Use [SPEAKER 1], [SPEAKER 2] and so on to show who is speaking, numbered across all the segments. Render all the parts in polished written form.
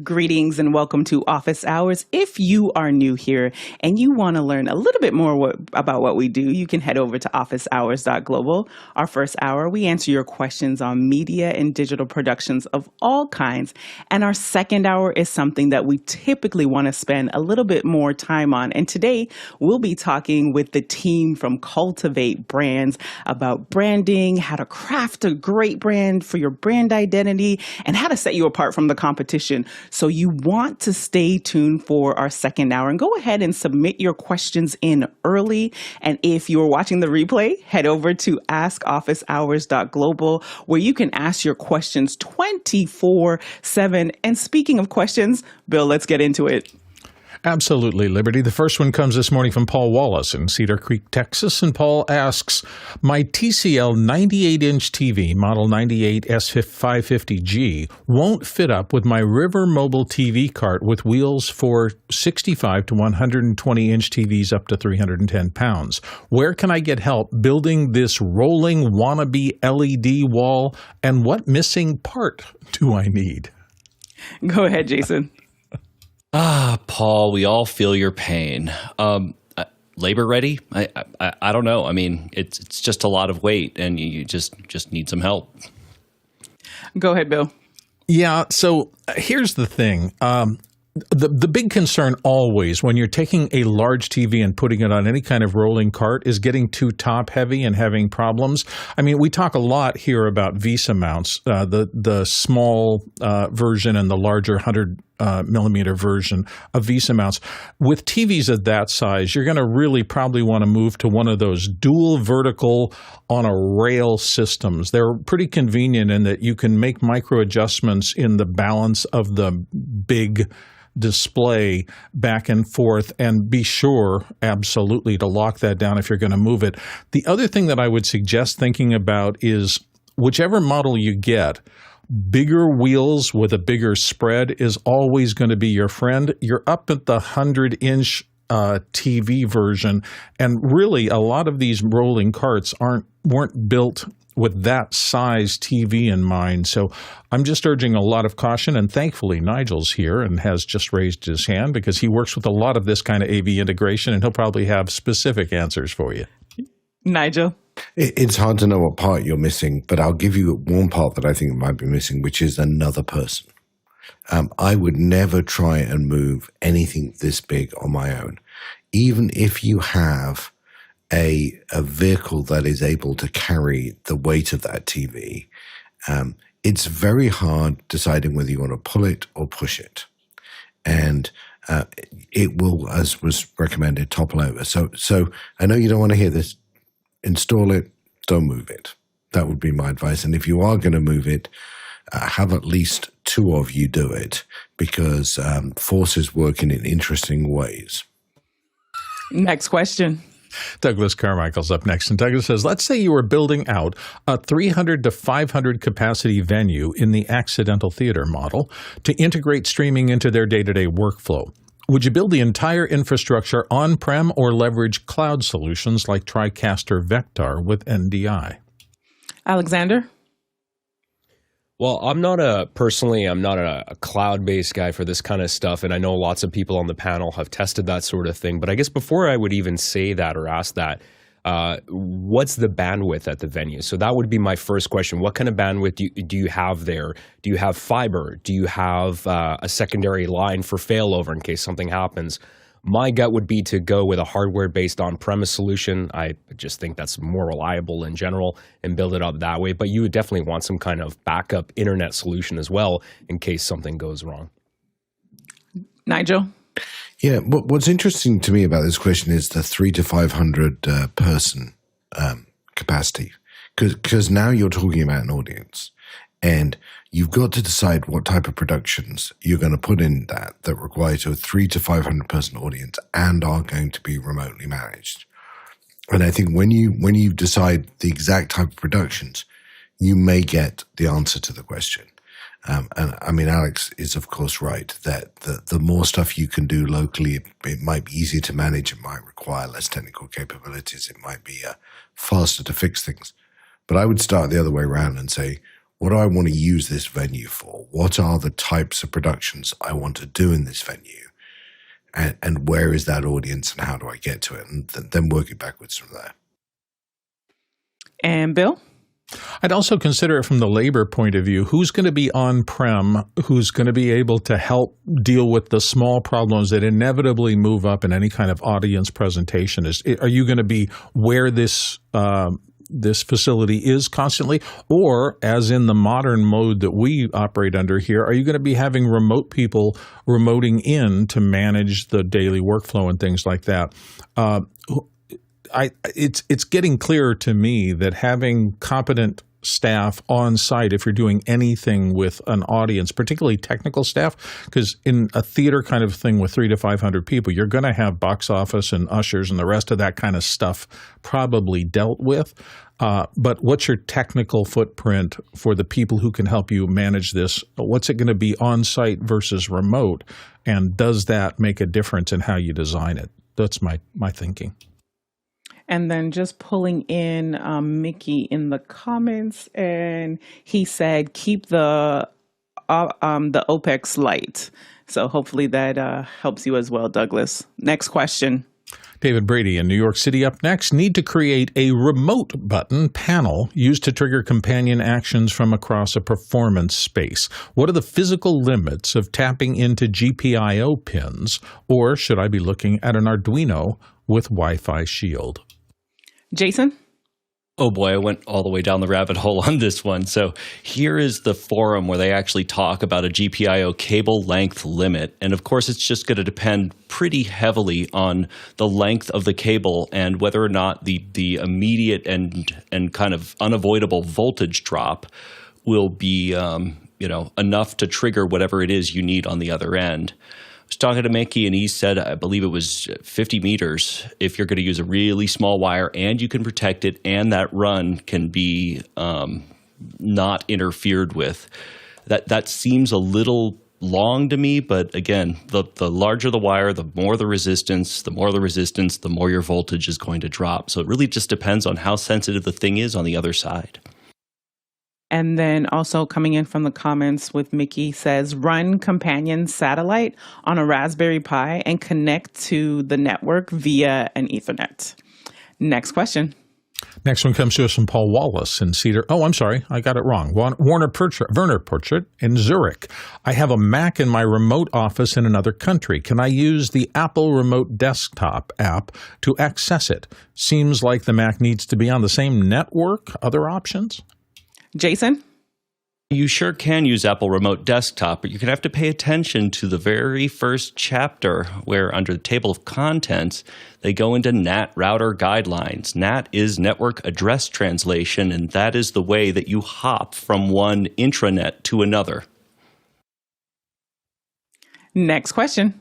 [SPEAKER 1] Greetings and welcome to Office Hours. If you are new here and you want to learn a little bit more about what we do, you can head over to officehours.global. Our first hour, we answer your questions on media and digital productions of all kinds. And our second hour is something that we typically want to spend a little bit more time on. And today we'll be talking with the team from Cultivate Brands about branding, how to craft a great brand for your brand identity, and how to set you apart from the competition. So you want to stay tuned for our second hour and go ahead and submit your questions in early. And if you're watching the replay, head over to askofficehours.global where you can ask your questions 24/7. And speaking of questions, Bill, let's get into it.
[SPEAKER 2] Absolutely, Liberty. The first one comes this morning from Paul Wallace in Cedar Creek, Texas. And Paul asks, my TCL 98-inch TV, model 98 S550G, won't fit up with my River Mobile TV cart with wheels for 65 to 120-inch TVs up to 310 pounds. Where can I get help building this rolling wannabe LED wall? And what missing part do I need?
[SPEAKER 1] Go ahead, Jason.
[SPEAKER 3] Paul, we all feel your pain. Labor ready? I don't know. I mean, it's just a lot of weight, and you just need some help.
[SPEAKER 1] Go ahead, Bill.
[SPEAKER 2] Yeah. So here's the thing. The big concern always when you're taking a large TV and putting it on any kind of rolling cart is getting too top heavy and having problems. I mean, we talk a lot here about Visa mounts, the small version and the larger 100 millimeter version of Visa mounts. With TVs of that size, you're going to really probably want to move to one of those dual vertical on a rail systems. They're pretty convenient in that you can make micro adjustments in the balance of the big display back and forth, and be sure absolutely to lock that down if you're going to move it. The other thing that I would suggest thinking about is whichever model you get, bigger wheels with a bigger spread is always going to be your friend. You're up at the 100-inch TV version, and really a lot of these rolling carts weren't built with that size TV in mind. So I'm just urging a lot of caution, and thankfully Nigel's here and has just raised his hand because he works with a lot of this kind of AV integration, and he'll probably have specific answers for you.
[SPEAKER 1] Nigel?
[SPEAKER 4] It's hard to know what part you're missing, but I'll give you one part that I think might be missing, which is another person. I would never try and move anything this big on my own. Even if you have a vehicle that is able to carry the weight of that TV, it's very hard deciding whether you want to pull it or push it. And it will, as was recommended, topple over. So I know you don't want to hear this. Install it, don't move it. That would be my advice. And if you are going to move it, have at least two of you do it, because forces work in interesting ways.
[SPEAKER 1] Next question.
[SPEAKER 2] Douglas Carmichael's up next. And Douglas says, let's say you were building out a 300 to 500 capacity venue in the accidental theater model to integrate streaming into their day-to-day workflow. Would you build the entire infrastructure on-prem or leverage cloud solutions like TriCaster Vector with NDI?
[SPEAKER 1] Alexander?
[SPEAKER 5] Well, I'm not a cloud-based guy for this kind of stuff, and I know lots of people on the panel have tested that sort of thing. But I guess before I would even say that or ask that, what's the bandwidth at the venue? So that would be my first question. What kind of bandwidth do you have there? Do you have fiber? Do you have a secondary line for failover in case something happens? My gut would be to go with a hardware-based on-premise solution. I just think that's more reliable in general and build it up that way. But you would definitely want some kind of backup internet solution as well in case something goes wrong.
[SPEAKER 1] Nigel?
[SPEAKER 4] Yeah, what's interesting to me about this question is the 300 to 500 person capacity, because now you're talking about an audience, and you've got to decide what type of productions you're going to put in that require a 300 to 500 person audience and are going to be remotely managed. And I think when you decide the exact type of productions, you may get the answer to the question. And I mean, Alex is of course right that the more stuff you can do locally, it might be easier to manage. It might require less technical capabilities. It might be faster to fix things. But I would start the other way around and say, what do I want to use this venue for? what are the types of productions I want to do in this venue, and where is that audience, and how do I get to it, and then working backwards from there.
[SPEAKER 1] And Bill?
[SPEAKER 2] I'd also consider it from the labor point of view. Who's going to be on-prem? Who's going to be able to help deal with the small problems that inevitably move up in any kind of audience presentation? Are you going to be where this facility is constantly? Or, as in the modern mode that we operate under here, are you going to be having remote people remoting in to manage the daily workflow and things like that? It's getting clearer to me that having competent staff on site, if you're doing anything with an audience, particularly technical staff, because in a theater kind of thing with 300 to 500 people, you're going to have box office and ushers and the rest of that kind of stuff probably dealt with. But what's your technical footprint for the people who can help you manage this? What's it going to be on site versus remote? And does that make a difference in how you design it? That's my thinking.
[SPEAKER 1] And then just pulling in Mickey in the comments, and he said, keep the OPEX light. So hopefully that helps you as well, Douglas. Next question.
[SPEAKER 2] David Brady in New York City up next. Need to create a remote button panel used to trigger companion actions from across a performance space. What are the physical limits of tapping into GPIO pins? Or should I be looking at an Arduino with Wi-Fi shield?
[SPEAKER 1] Jason?
[SPEAKER 3] Oh boy, I went all the way down the rabbit hole on this one. So here is the forum where they actually talk about a GPIO cable length limit. And of course, it's just going to depend pretty heavily on the length of the cable and whether or not the immediate and kind of unavoidable voltage drop will be enough to trigger whatever it is you need on the other end. I was talking to Mickey, and he said, I believe it was 50 meters if you're going to use a really small wire and you can protect it and that run can be not interfered with. That seems a little long to me, but again, the larger the wire, the more the resistance, the more your voltage is going to drop. So it really just depends on how sensitive the thing is on the other side.
[SPEAKER 1] And then also coming in from the comments with Mickey says, run companion satellite on a Raspberry Pi and connect to the network via an Ethernet. Next question.
[SPEAKER 2] Next one comes to us from Paul Wallace in Cedar. Oh, I'm sorry. I got it wrong. Werner Portrait in Zurich. I have a Mac in my remote office in another country. Can I use the Apple Remote Desktop app to access it? Seems like the Mac needs to be on the same network. Other options?
[SPEAKER 1] Jason?
[SPEAKER 3] You sure can use Apple Remote Desktop, but you're going to have to pay attention to the very first chapter where under the table of contents, they go into NAT router guidelines. NAT is network address translation, and that is the way that you hop from one intranet to another.
[SPEAKER 1] Next question.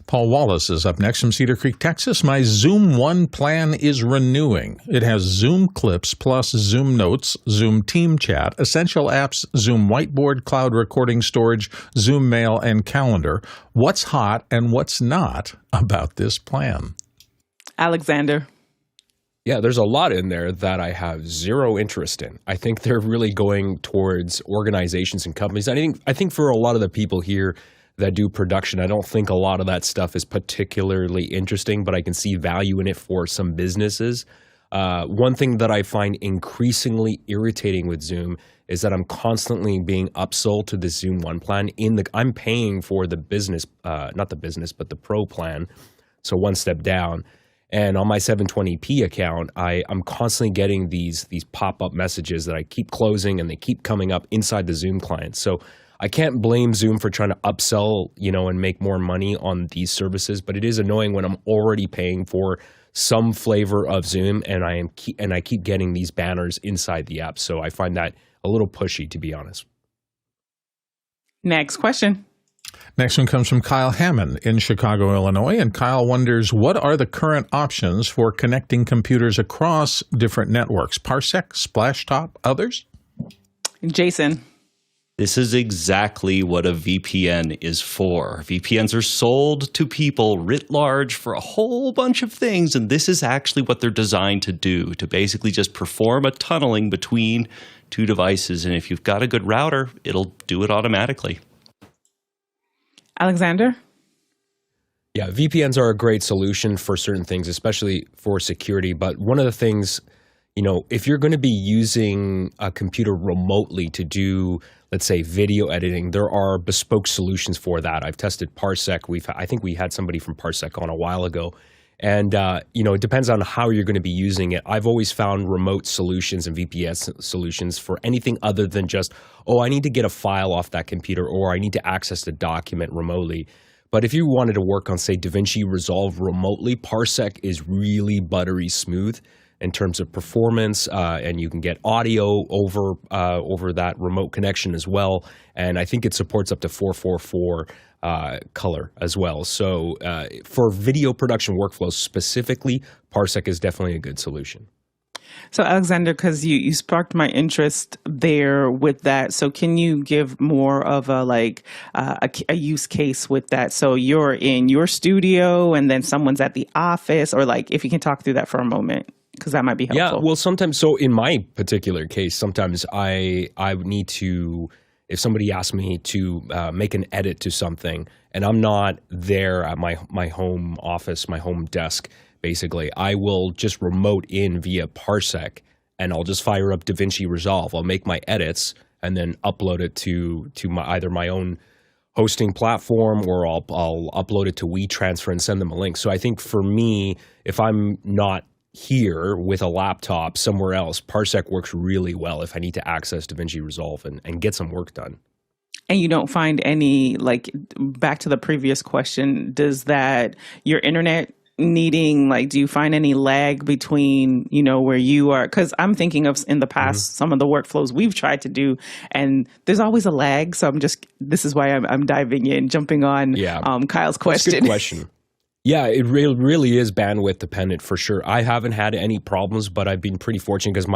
[SPEAKER 2] Paul Wallace is up next from Cedar Creek, Texas. My Zoom One plan is renewing. It has Zoom Clips plus Zoom Notes, Zoom Team Chat, Essential Apps, Zoom Whiteboard, Cloud Recording Storage, Zoom Mail, and Calendar. What's hot and what's not about this plan? Alexander.
[SPEAKER 5] Yeah, there's a lot in there that I have zero interest in. I think they're really going towards organizations and companies. I think for a lot of the people here that do production, I don't think a lot of that stuff is particularly interesting, but I can see value in it for some businesses. One thing that I find increasingly irritating with Zoom is that I'm constantly being upsold to the Zoom One plan. I'm paying for the business, not the business, but the pro plan, so one step down. And on my 720p account, I'm constantly getting these pop-up messages that I keep closing, and they keep coming up inside the Zoom client. So I can't blame Zoom for trying to upsell, and make more money on these services, but it is annoying when I'm already paying for some flavor of Zoom and I keep getting these banners inside the app. So I find that a little pushy, to be honest.
[SPEAKER 1] Next question.
[SPEAKER 2] Next one comes from Kyle Hammond in Chicago, Illinois. And Kyle wonders, what are the current options for connecting computers across different networks? Parsec, Splashtop, others?
[SPEAKER 1] Jason.
[SPEAKER 3] This is exactly what a VPN is for. VPNs are sold to people writ large for a whole bunch of things, and this is actually what they're designed to do, to basically just perform a tunneling between two devices. And if you've got a good router, it'll do it automatically.
[SPEAKER 1] Alexander?
[SPEAKER 5] Yeah, VPNs are a great solution for certain things, especially for security. But one of the things, if you're going to be using a computer remotely to do, let's say, video editing, there are bespoke solutions for that. I've tested Parsec. I think we had somebody from Parsec on a while ago. And, it depends on how you're going to be using it. I've always found remote solutions and VPN solutions for anything other than just, I need to get a file off that computer or I need to access the document remotely. But if you wanted to work on, say, DaVinci Resolve remotely, Parsec is really buttery smooth in terms of performance, and you can get audio over that remote connection as well. And I think it supports up to 444 color as well. So for video production workflows specifically, Parsec is definitely a good solution.
[SPEAKER 1] So, Alexander, because you sparked my interest there with that. So can you give more of a use case with that? So you're in your studio and then someone's at the office, or if you can talk through that for a moment, because that might be helpful.
[SPEAKER 5] Yeah, well, sometimes, so in my particular case, sometimes I would need to, if somebody asked me to make an edit to something and I'm not there at my home office, my home desk, basically, I will just remote in via Parsec and I'll just fire up DaVinci Resolve. I'll make my edits and then upload it to either my own hosting platform or I'll upload it to WeTransfer and send them a link. So I think for me, if I'm not here with a laptop somewhere else, Parsec works really well if I need to access DaVinci Resolve and get some work done.
[SPEAKER 1] And you don't find any, back to the previous question, does that, your internet needing, do you find any lag between, where you are? Because I'm thinking of in the past, some of the workflows we've tried to do, and there's always a lag. So this is why I'm diving in, jumping on Kyle's question.
[SPEAKER 5] That's a good question. Yeah, it really is bandwidth dependent for sure. I haven't had any problems, but I've been pretty fortunate because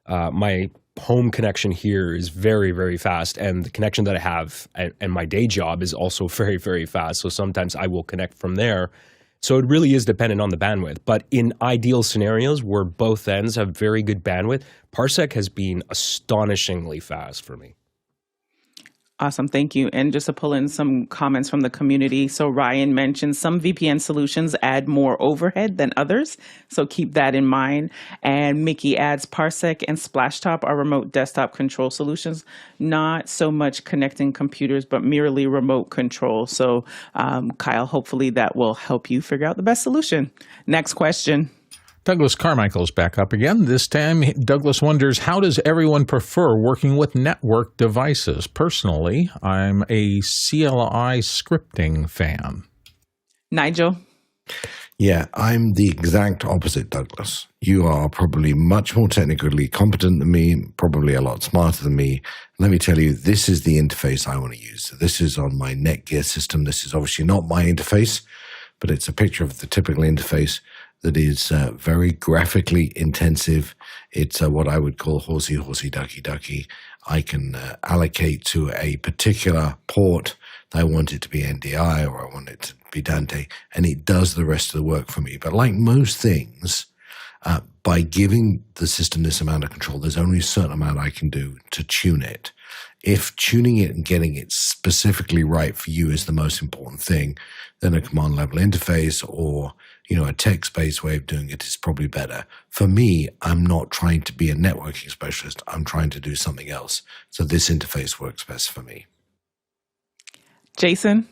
[SPEAKER 5] my home connection here is very, very fast, and the connection that I have and my day job is also very, very fast. So sometimes I will connect from there. So it really is dependent on the bandwidth. But in ideal scenarios where both ends have very good bandwidth, Parsec has been astonishingly fast for me.
[SPEAKER 1] Awesome. Thank you. And just to pull in some comments from the community. So Ryan mentioned some VPN solutions add more overhead than others. So keep that in mind. And Mickey adds Parsec and Splashtop are remote desktop control solutions, not so much connecting computers, but merely remote control. So Kyle, hopefully that will help you figure out the best solution. Next question.
[SPEAKER 2] Douglas Carmichael's back up again. This time, Douglas wonders, how does everyone prefer working with network devices? Personally, I'm a CLI scripting fan.
[SPEAKER 1] Nigel?
[SPEAKER 4] Yeah, I'm the exact opposite, Douglas. You are probably much more technically competent than me, probably a lot smarter than me. Let me tell you, this is the interface I want to use. So this is on my Netgear system. This is obviously not my interface, but it's a picture of the typical interface that is very graphically intensive. It's what I would call horsey, horsey, ducky, ducky. I can allocate to a particular port. I want it to be NDI or I want it to be Dante, and it does the rest of the work for me. But like most things, by giving the system this amount of control, there's only a certain amount I can do to tune it. If tuning it and getting it specifically right for you is the most important thing, then a command level interface or a text-based way of doing it is probably better. For me, I'm not trying to be a networking specialist. I'm trying to do something else. So this interface works best for me.
[SPEAKER 1] Jason?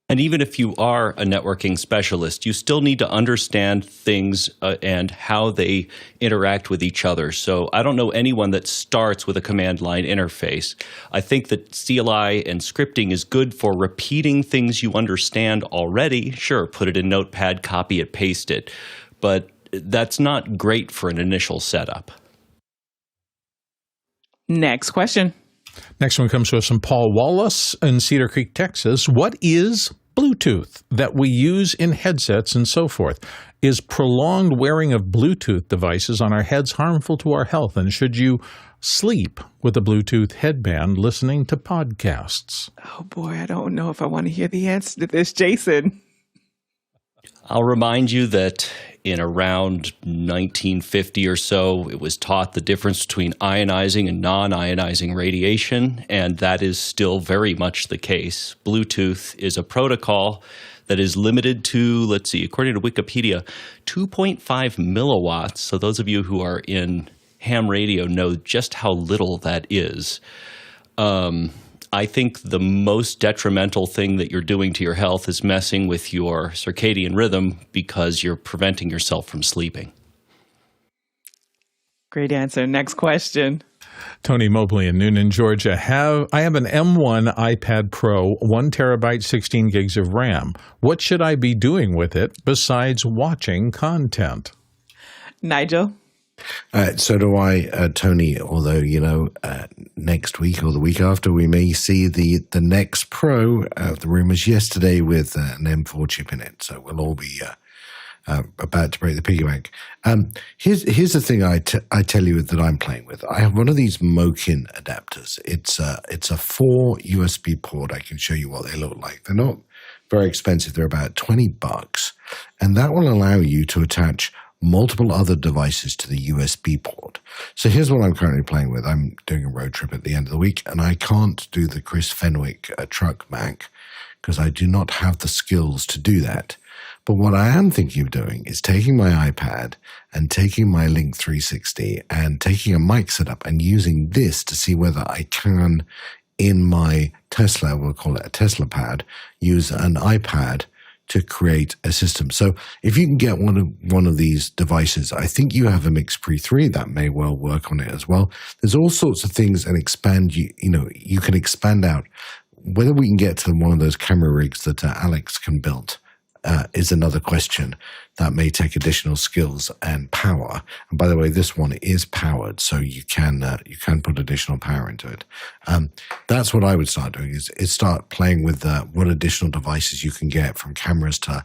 [SPEAKER 3] And even if you are a networking specialist, you still need to understand things and how they interact with each other. So I don't know anyone that starts with a command line interface. I think that CLI and scripting is good for repeating things you understand already. Sure, put it in Notepad, copy it, paste it. But that's not great for an initial setup.
[SPEAKER 1] Next question.
[SPEAKER 2] Next one comes to us from Paul Wallace in Cedar Creek, Texas. What is Bluetooth that we use in headsets and so forth? Is prolonged wearing of Bluetooth devices on our heads harmful to our health? And should you sleep with a Bluetooth headband listening to podcasts?
[SPEAKER 1] Oh boy, I don't know if I want to hear the answer to this. Jason?
[SPEAKER 3] I'll remind you that in around 1950 or so, it was taught the difference between ionizing and non-ionizing radiation, and that is still very much the case. Bluetooth is a protocol that is limited to, let's see, according to Wikipedia, 2.5 milliwatts. So those of you who are in ham radio know just how little that is. I think the most detrimental thing that you're doing to your health is messing with your circadian rhythm because you're preventing yourself from sleeping.
[SPEAKER 1] Great answer. Next question.
[SPEAKER 2] Tony Mobley in Noonan, Georgia. I have an M1 iPad Pro, 1 terabyte, 16 gigs of RAM. What should I be doing with it besides watching content?
[SPEAKER 1] Nigel?
[SPEAKER 4] So do I, Tony, although, next week or the week after, we may see the next Pro. The rumors yesterday with an M4 chip in it. So we'll all be about to break the piggy bank. Here's the thing I tell you that I'm playing with. I have one of these Mokin adapters. It's a 4 USB port. I can show you what they look like. They're not very expensive. They're about $20. And that will allow you to attach multiple other devices to the USB port. So here's what I'm currently playing with. I'm doing a road trip at the end of the week, and I can't do the Chris Fenwick truck Mac because I do not have the skills to do that. But what I am thinking of doing is taking my iPad and taking my Link 360 and taking a mic setup and using this to see whether I can, in my Tesla, we'll call it a Tesla pad, use an iPad to create a system. So if you can get one of these devices, I think you have a Mix Pre 3 that may well work on it as well. There's all sorts of things and you can expand out. Whether we can get to one of those camera rigs that Alex can build is another question that may take additional skills and power. And by the way, this one is powered, so you can put additional power into it. That's what I would start doing is start playing with what additional devices you can get, from cameras to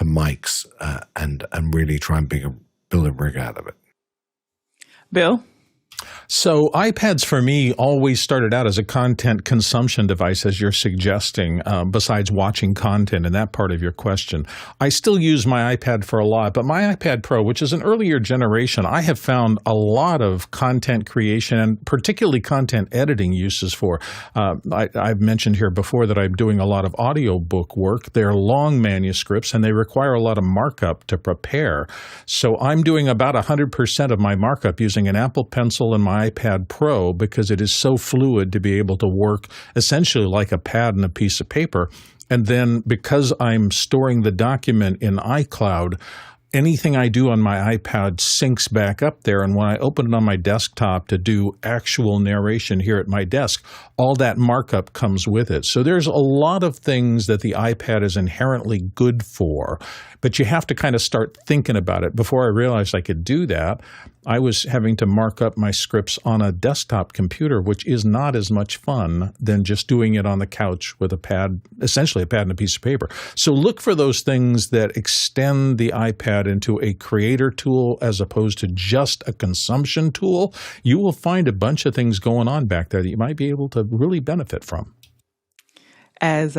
[SPEAKER 4] mics, and really try and build a rig out of it.
[SPEAKER 1] Bill?
[SPEAKER 2] So iPads for me always started out as a content consumption device, as you're suggesting, besides watching content in that part of your question. I still use my iPad for a lot, but my iPad Pro, which is an earlier generation, I have found a lot of content creation and particularly content editing uses for. I've mentioned here before that I'm doing a lot of audiobook work. They're long manuscripts and they require a lot of markup to prepare. So I'm doing about 100% of my markup using an Apple Pencil and my iPad Pro because it is so fluid to be able to work essentially like a pad and a piece of paper. And then because I'm storing the document in iCloud, anything I do on my iPad syncs back up there. And when I open it on my desktop to do actual narration here at my desk, all that markup comes with it. So there's a lot of things that the iPad is inherently good for, but you have to kind of start thinking about it. Before I realized I could do that, I was having to mark up my scripts on a desktop computer, which is not as much fun than just doing it on the couch with a pad, essentially a pad and a piece of paper. So look for those things that extend the iPad into a creator tool as opposed to just a consumption tool. You will find a bunch of things going on back there that you might be able to really benefit from.
[SPEAKER 1] As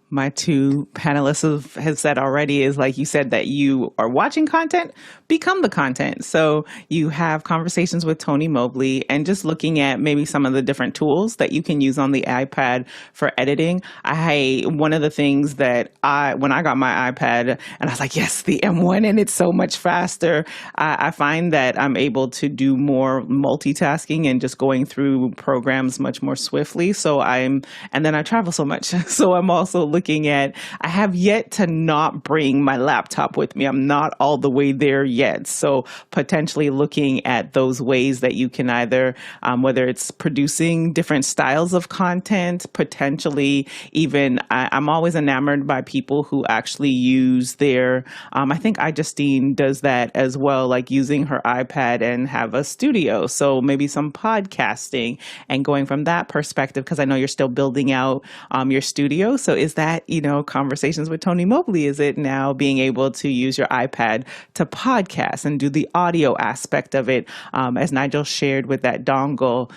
[SPEAKER 1] my two panelists have said already, is like you said that you are watching content, become the content. So you have conversations with Tony Mobley and just looking at maybe some of the different tools that you can use on the iPad for editing. One of the things that when I got my iPad and I was like, yes, the M1, and it's so much faster, I find that I'm able to do more multitasking and just going through programs much more swiftly. And then I travel so much. So I'm also looking at, I have yet to not bring my laptop with me. I'm not all the way there yet. So potentially looking at those ways that you can either, whether it's producing different styles of content, potentially even, I'm always enamored by people who actually use their, I think Justine does that as well, like using her iPad and have a studio. So maybe some podcasting and going from that perspective, because I know you're still building out your studio. So is that, Conversations with Tony Mobley? Is it now being able to use your iPad to podcast and do the audio aspect of it? As Nigel shared with that dongle,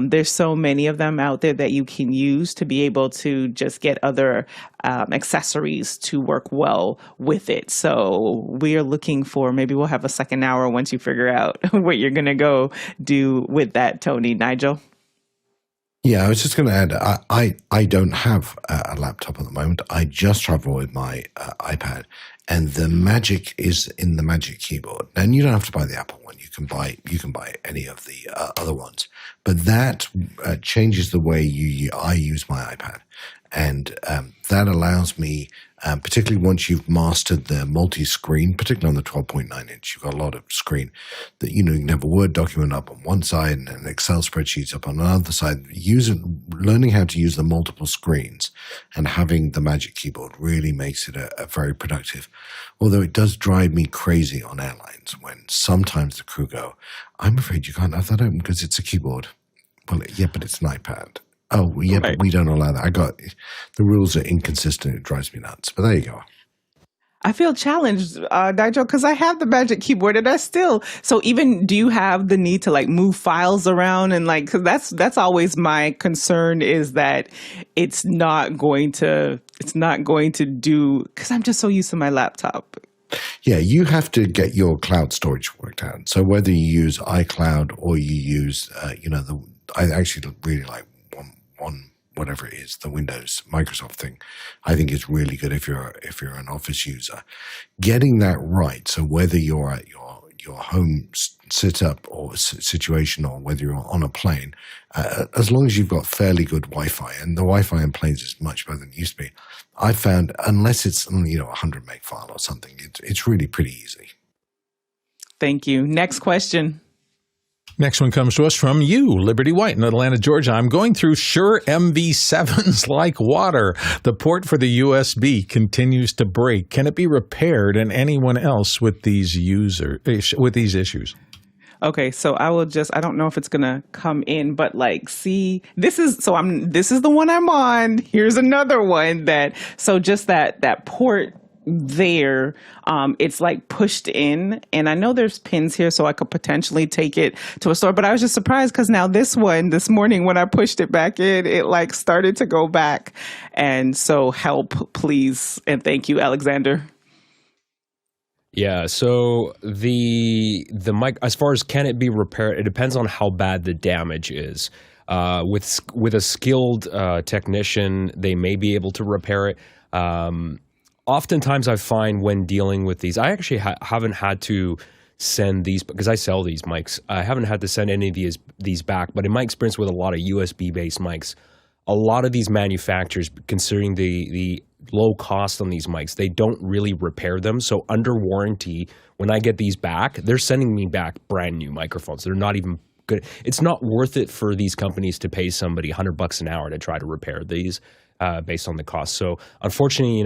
[SPEAKER 1] there's so many of them out there that you can use to be able to just get other accessories to work well with it. So we are looking for, maybe we'll have a second hour once you figure out what you're going to go do with that, Tony. Nigel?
[SPEAKER 4] Yeah, I was just going to add, I don't have a laptop at the moment. I just travel with my iPad, and the magic is in the Magic Keyboard. And you don't have to buy the Apple one. You can buy any of the other ones. But that changes the way I use my iPad. And that allows me, particularly once you've mastered the multi-screen, particularly on the 12.9 inch, you've got a lot of screen that, you can have a Word document up on one side and an Excel spreadsheet up on another side. Learning how to use the multiple screens and having the Magic Keyboard really makes it a very productive. Although it does drive me crazy on airlines when sometimes the crew go, I'm afraid you can't have that open because it's a keyboard. Well, yeah, but it's an iPad. Oh, yeah, right. But we don't allow that. The rules are inconsistent. It drives me nuts. But there you go.
[SPEAKER 1] I feel challenged, Nigel, because I have the Magic Keyboard and so even, do you have the need to move files around and cause that's always my concern, is that it's not going to do, because I'm just so used to my laptop.
[SPEAKER 4] Yeah, you have to get your cloud storage worked out. So whether you use iCloud or you use, I actually really like one whatever it is, the Windows Microsoft thing, I think is really good if you're an Office user. Getting that right, so whether you're at your home setup or situation, or whether you're on a plane, as long as you've got fairly good Wi-Fi, and the Wi-Fi in planes is much better than it used to be, I found, unless it's 100 meg file or something, it's really pretty easy.
[SPEAKER 1] Thank you. Next question.
[SPEAKER 2] Next one comes to us from you, Liberty White in Atlanta, Georgia. I'm going through Shure MV7s like water. The port for the USB continues to break. Can it be repaired, and anyone else with these issues?
[SPEAKER 1] Okay, so I don't know if it's gonna come in, but see, this is the one I'm on. Here's another one just that port there, it's pushed in, and I know there's pins here, so I could potentially take it to a store, but I was just surprised because now this morning when I pushed it back in, it started to go back. And so help, please, and thank you, Alexander.
[SPEAKER 5] Yeah, so the mic, as far as can it be repaired, it depends on how bad the damage is. With a skilled technician, they may be able to repair it. Oftentimes I find when dealing with these, I actually haven't had to send these, because I sell these mics, I haven't had to send any of these back, but in my experience with a lot of USB-based mics, a lot of these manufacturers, considering the low cost on these mics, they don't really repair them. So under warranty, when I get these back, they're sending me back brand new microphones. They're not even good. It's not worth it for these companies to pay somebody $100 an hour to try to repair these based on the cost. So unfortunately,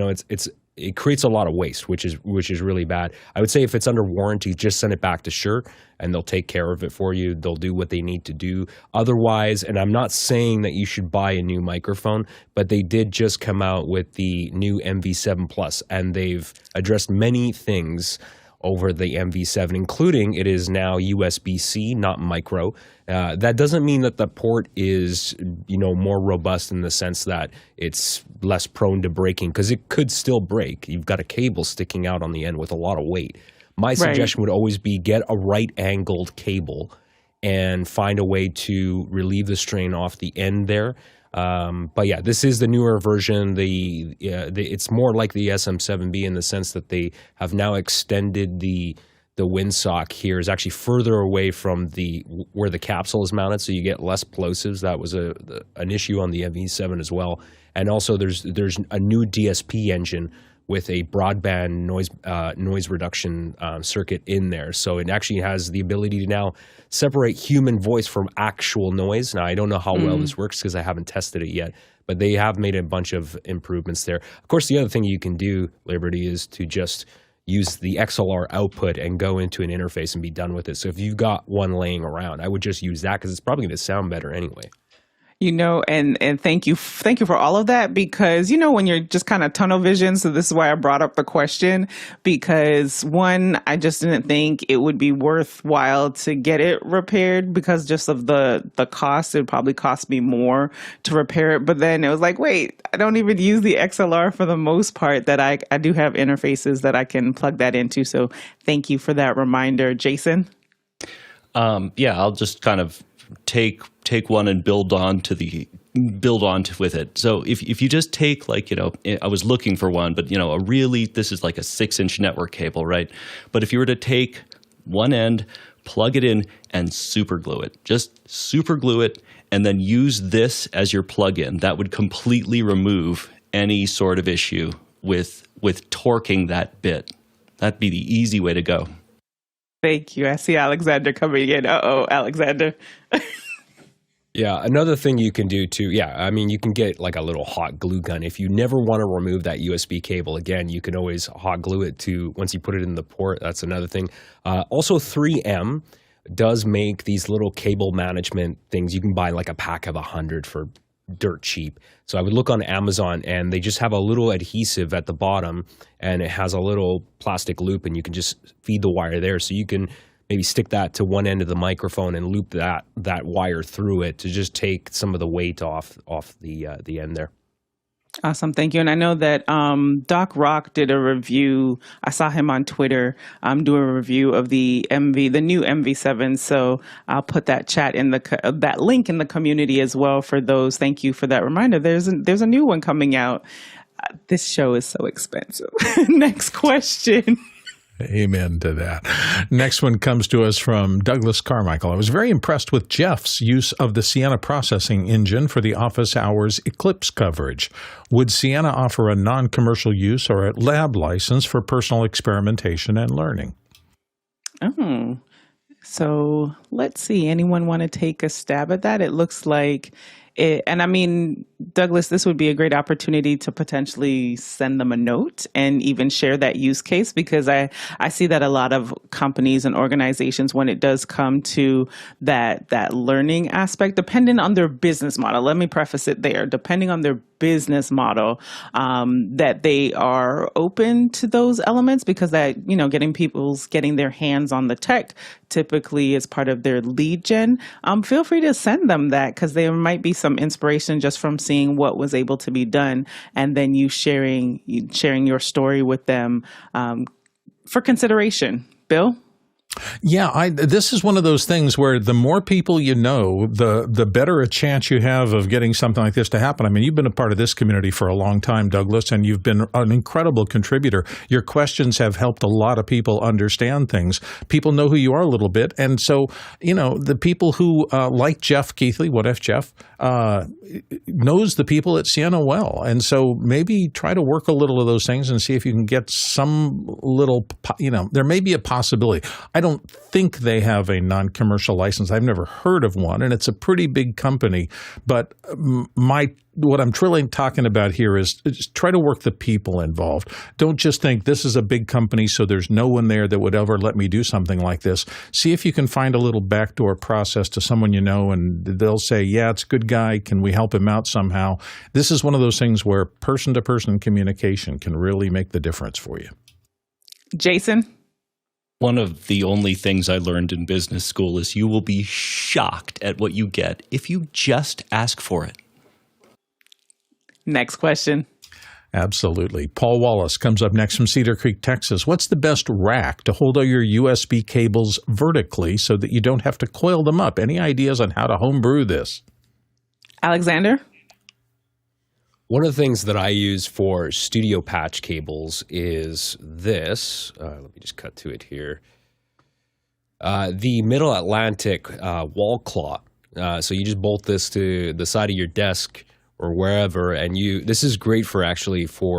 [SPEAKER 5] it creates a lot of waste, which is really bad. I would say if it's under warranty, just send it back to Shure, and they'll take care of it for you. They'll do what they need to do. Otherwise, and I'm not saying that you should buy a new microphone, but they did just come out with the new MV7 Plus, and they've addressed many things over the MV7, including it is now USB-C, not micro. That doesn't mean that the port is, more robust in the sense that it's less prone to breaking, because it could still break. You've got a cable sticking out on the end with a lot of weight. My suggestion would always be get a right-angled cable and find a way to relieve the strain off the end there. But yeah, this is the newer version. It's more like the SM7B in the sense that they have now extended the windsock here is actually further away from where the capsule is mounted, so you get less plosives. That was an issue on the MV7 as well. And also there's a new DSP engine with a broadband noise reduction circuit in there. So it actually has the ability to now separate human voice from actual noise. Now, I don't know how well this works because I haven't tested it yet, but they have made a bunch of improvements there. Of course, the other thing you can do, Liberty, is to just use the XLR output and go into an interface and be done with it. So if you've got one laying around, I would just use that because it's probably going to sound better anyway.
[SPEAKER 1] And thank you for all of that, because when you're just kind of tunnel vision. So this is why I brought up the question, because one, I just didn't think it would be worthwhile to get it repaired because just of the cost. It would probably cost me more to repair it. But then it was like, wait, I don't even use the XLR for the most part. That I do have interfaces that I can plug that into. So thank you for that reminder, Jason.
[SPEAKER 3] I'll just kind of take one and build on with it. So if you just take I was looking for one, but this is like a 6-inch network cable, right? But if you were to take one end, plug it in, and super glue it, just super glue it, and then use this as your plug-in, that would completely remove any sort of issue with torquing that bit. That'd be the easy way to go.
[SPEAKER 1] Thank you. I see Alexander coming in. Alexander.
[SPEAKER 5] Yeah, another thing you can do too, you can get like a little hot glue gun. If you never want to remove that USB cable, again, you can always hot glue it to, once you put it in the port, that's another thing. Also 3M does make these little cable management things. You can buy like a pack of 100 for dirt cheap. So I would look on Amazon, and they just have a little adhesive at the bottom, and it has a little plastic loop, and you can just feed the wire there. So you can maybe stick that to one end of the microphone and loop that wire through it to just take some of the weight off the end there.
[SPEAKER 1] Awesome. Thank you. And I know that Doc Rock did a review. I saw him on Twitter do a review of the new MV7. So I'll put that that link in the community as well for those. Thank you for that reminder. There's a new one coming out. This show is so expensive. Next question.
[SPEAKER 2] Amen to that. Next one comes to us from Douglas Carmichael. I was very impressed with Jeff's use of the Sienna processing engine for the office hours Eclipse coverage. Would Sienna offer a non-commercial use or a lab license for personal experimentation and learning?
[SPEAKER 1] Oh, so let's see. Anyone want to take a stab at that? It looks like it, and I mean, Douglas, this would be a great opportunity to potentially send them a note and even share that use case, because I see that a lot of companies and organizations, when it does come to that learning aspect, depending on their business model, let me preface it there, depending on their business model, that they are open to those elements, because that, getting their hands on the tech typically is part of their lead gen. Feel free to send them that, because there might be some inspiration just from seeing what was able to be done, and then you sharing your story with them for consideration. Bill?
[SPEAKER 2] Yeah, this is one of those things where the more people you know, the better a chance you have of getting something like this to happen. I mean, you've been a part of this community for a long time, Douglas, and you've been an incredible contributor. Your questions have helped a lot of people understand things. People know who you are a little bit. And so, the people who like Jeff Keithley, what if Jeff, knows the people at Sienna well. And so maybe try to work a little of those things and see if you can get some little, there may be a possibility. I don't think they have a non-commercial license. I've never heard of one, and it's a pretty big company. But what I'm truly talking about here is try to work the people involved. Don't just think this is a big company, so there's no one there that would ever let me do something like this. See if you can find a little backdoor process to someone you know, and they'll say, yeah, it's a good guy. Can we help him out somehow? This is one of those things where person-to-person communication can really make the difference for you.
[SPEAKER 1] Jason?
[SPEAKER 3] One of the only things I learned in business school is you will be shocked at what you get if you just ask for it.
[SPEAKER 1] Next question.
[SPEAKER 2] Absolutely. Paul Wallace comes up next from Cedar Creek, Texas. What's the best rack to hold all your USB cables vertically so that you don't have to coil them up? Any ideas on how to homebrew this?
[SPEAKER 1] Alexander?
[SPEAKER 5] One of the things that I use for studio patch cables is this. Let me just cut to it here. The Middle Atlantic wall clock. So you just bolt this to the side of your desk or wherever, and this is great for XLR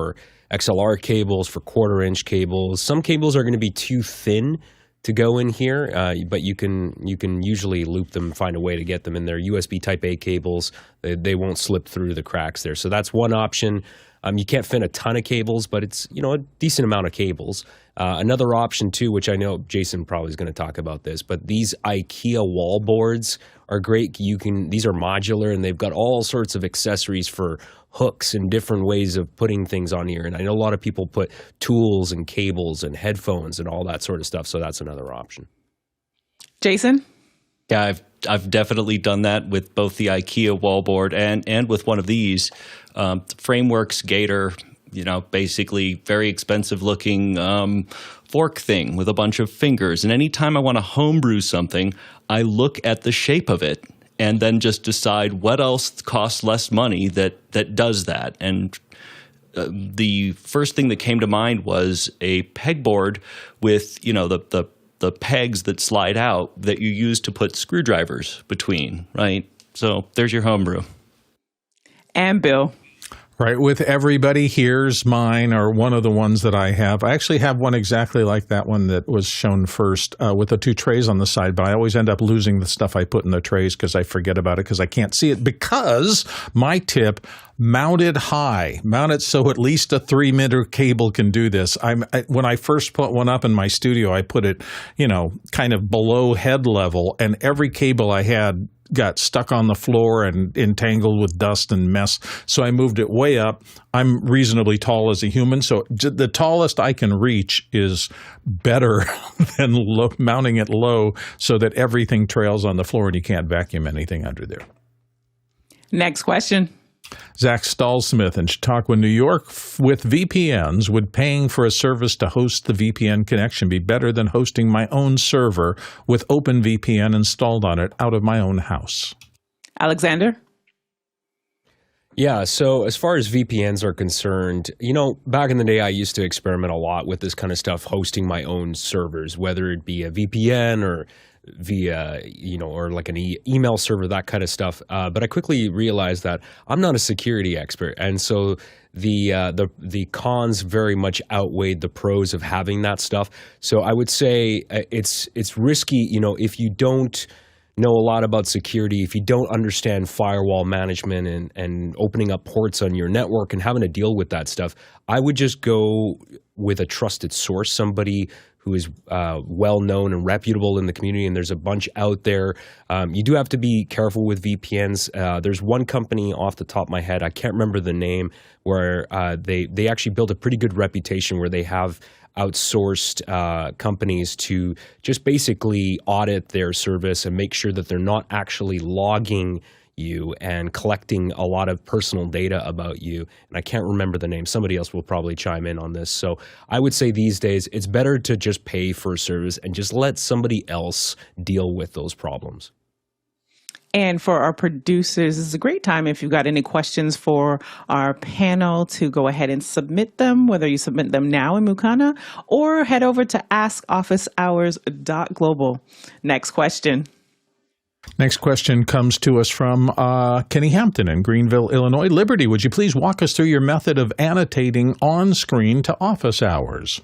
[SPEAKER 5] cables, for 1/4-inch cables. Some cables are going to be too thin to go in here, but you can usually loop them, find a way to get them in there. USB Type A cables, they won't slip through the cracks there. So that's one option. You can't fit a ton of cables, but it's a decent amount of cables. Another option too, which I know Jason probably is going to talk about this, but these IKEA wall boards are great. These are modular and they've got all sorts of accessories for hooks and different ways of putting things on here. And I know a lot of people put tools and cables and headphones and all that sort of stuff. So that's another option.
[SPEAKER 1] Jason?
[SPEAKER 3] Yeah, I've definitely done that with both the IKEA wallboard and with one of these Frameworks Gator. Basically very expensive looking fork thing with a bunch of fingers. And anytime I want to homebrew something, I look at the shape of it and then just decide what else costs less money that does that. And the first thing that came to mind was a pegboard with, the pegs that slide out that you use to put screwdrivers between, right? So there's your homebrew.
[SPEAKER 1] And Bill.
[SPEAKER 2] Right. With everybody, here's mine, or one of the ones that I have. I actually have one exactly like that one that was shown first with the two trays on the side, but I always end up losing the stuff I put in the trays because I forget about it because I can't see it. Because my tip, mount it high. Mount it so at least a 3-meter cable can do this. When I first put one up in my studio, I put it, kind of below head level, and every cable I had got stuck on the floor and entangled with dust and mess. So I moved it way up. I'm reasonably tall as a human, so the tallest I can reach is better than mounting it low so that everything trails on the floor and you can't vacuum anything under there.
[SPEAKER 1] Next question.
[SPEAKER 2] Zach Stallsmith in Chautauqua, New York. With VPNs, would paying for a service to host the VPN connection be better than hosting my own server with OpenVPN installed on it out of my own house?
[SPEAKER 1] Alexander?
[SPEAKER 5] Yeah, so as far as VPNs are concerned, back in the day, I used to experiment a lot with this kind of stuff, hosting my own servers, whether it be a VPN or via, or like an email server, that kind of stuff. But I quickly realized that I'm not a security expert. And so the cons very much outweighed the pros of having that stuff. So I would say it's risky, if you don't know a lot about security, if you don't understand firewall management and opening up ports on your network and having to deal with that stuff, I would just go with a trusted source, somebody who is well-known and reputable in the community, and there's a bunch out there. You do have to be careful with VPNs. There's one company off the top of my head, I can't remember the name, where they actually built a pretty good reputation where they have outsourced companies to just basically audit their service and make sure that they're not actually logging you and collecting a lot of personal data about you. And I can't remember the name. Somebody else will probably chime in on this. So I would say these days it's better to just pay for a service and just let somebody else deal with those problems.
[SPEAKER 1] And for our producers, this is a great time if you've got any questions for our panel to go ahead and submit them, whether you submit them now in Mukana or head over to askofficehours.global. Next question.
[SPEAKER 2] Next question comes to us from Kenny Hampton in Greenville, Illinois. Liberty, would you please walk us through your method of annotating on screen to office hours?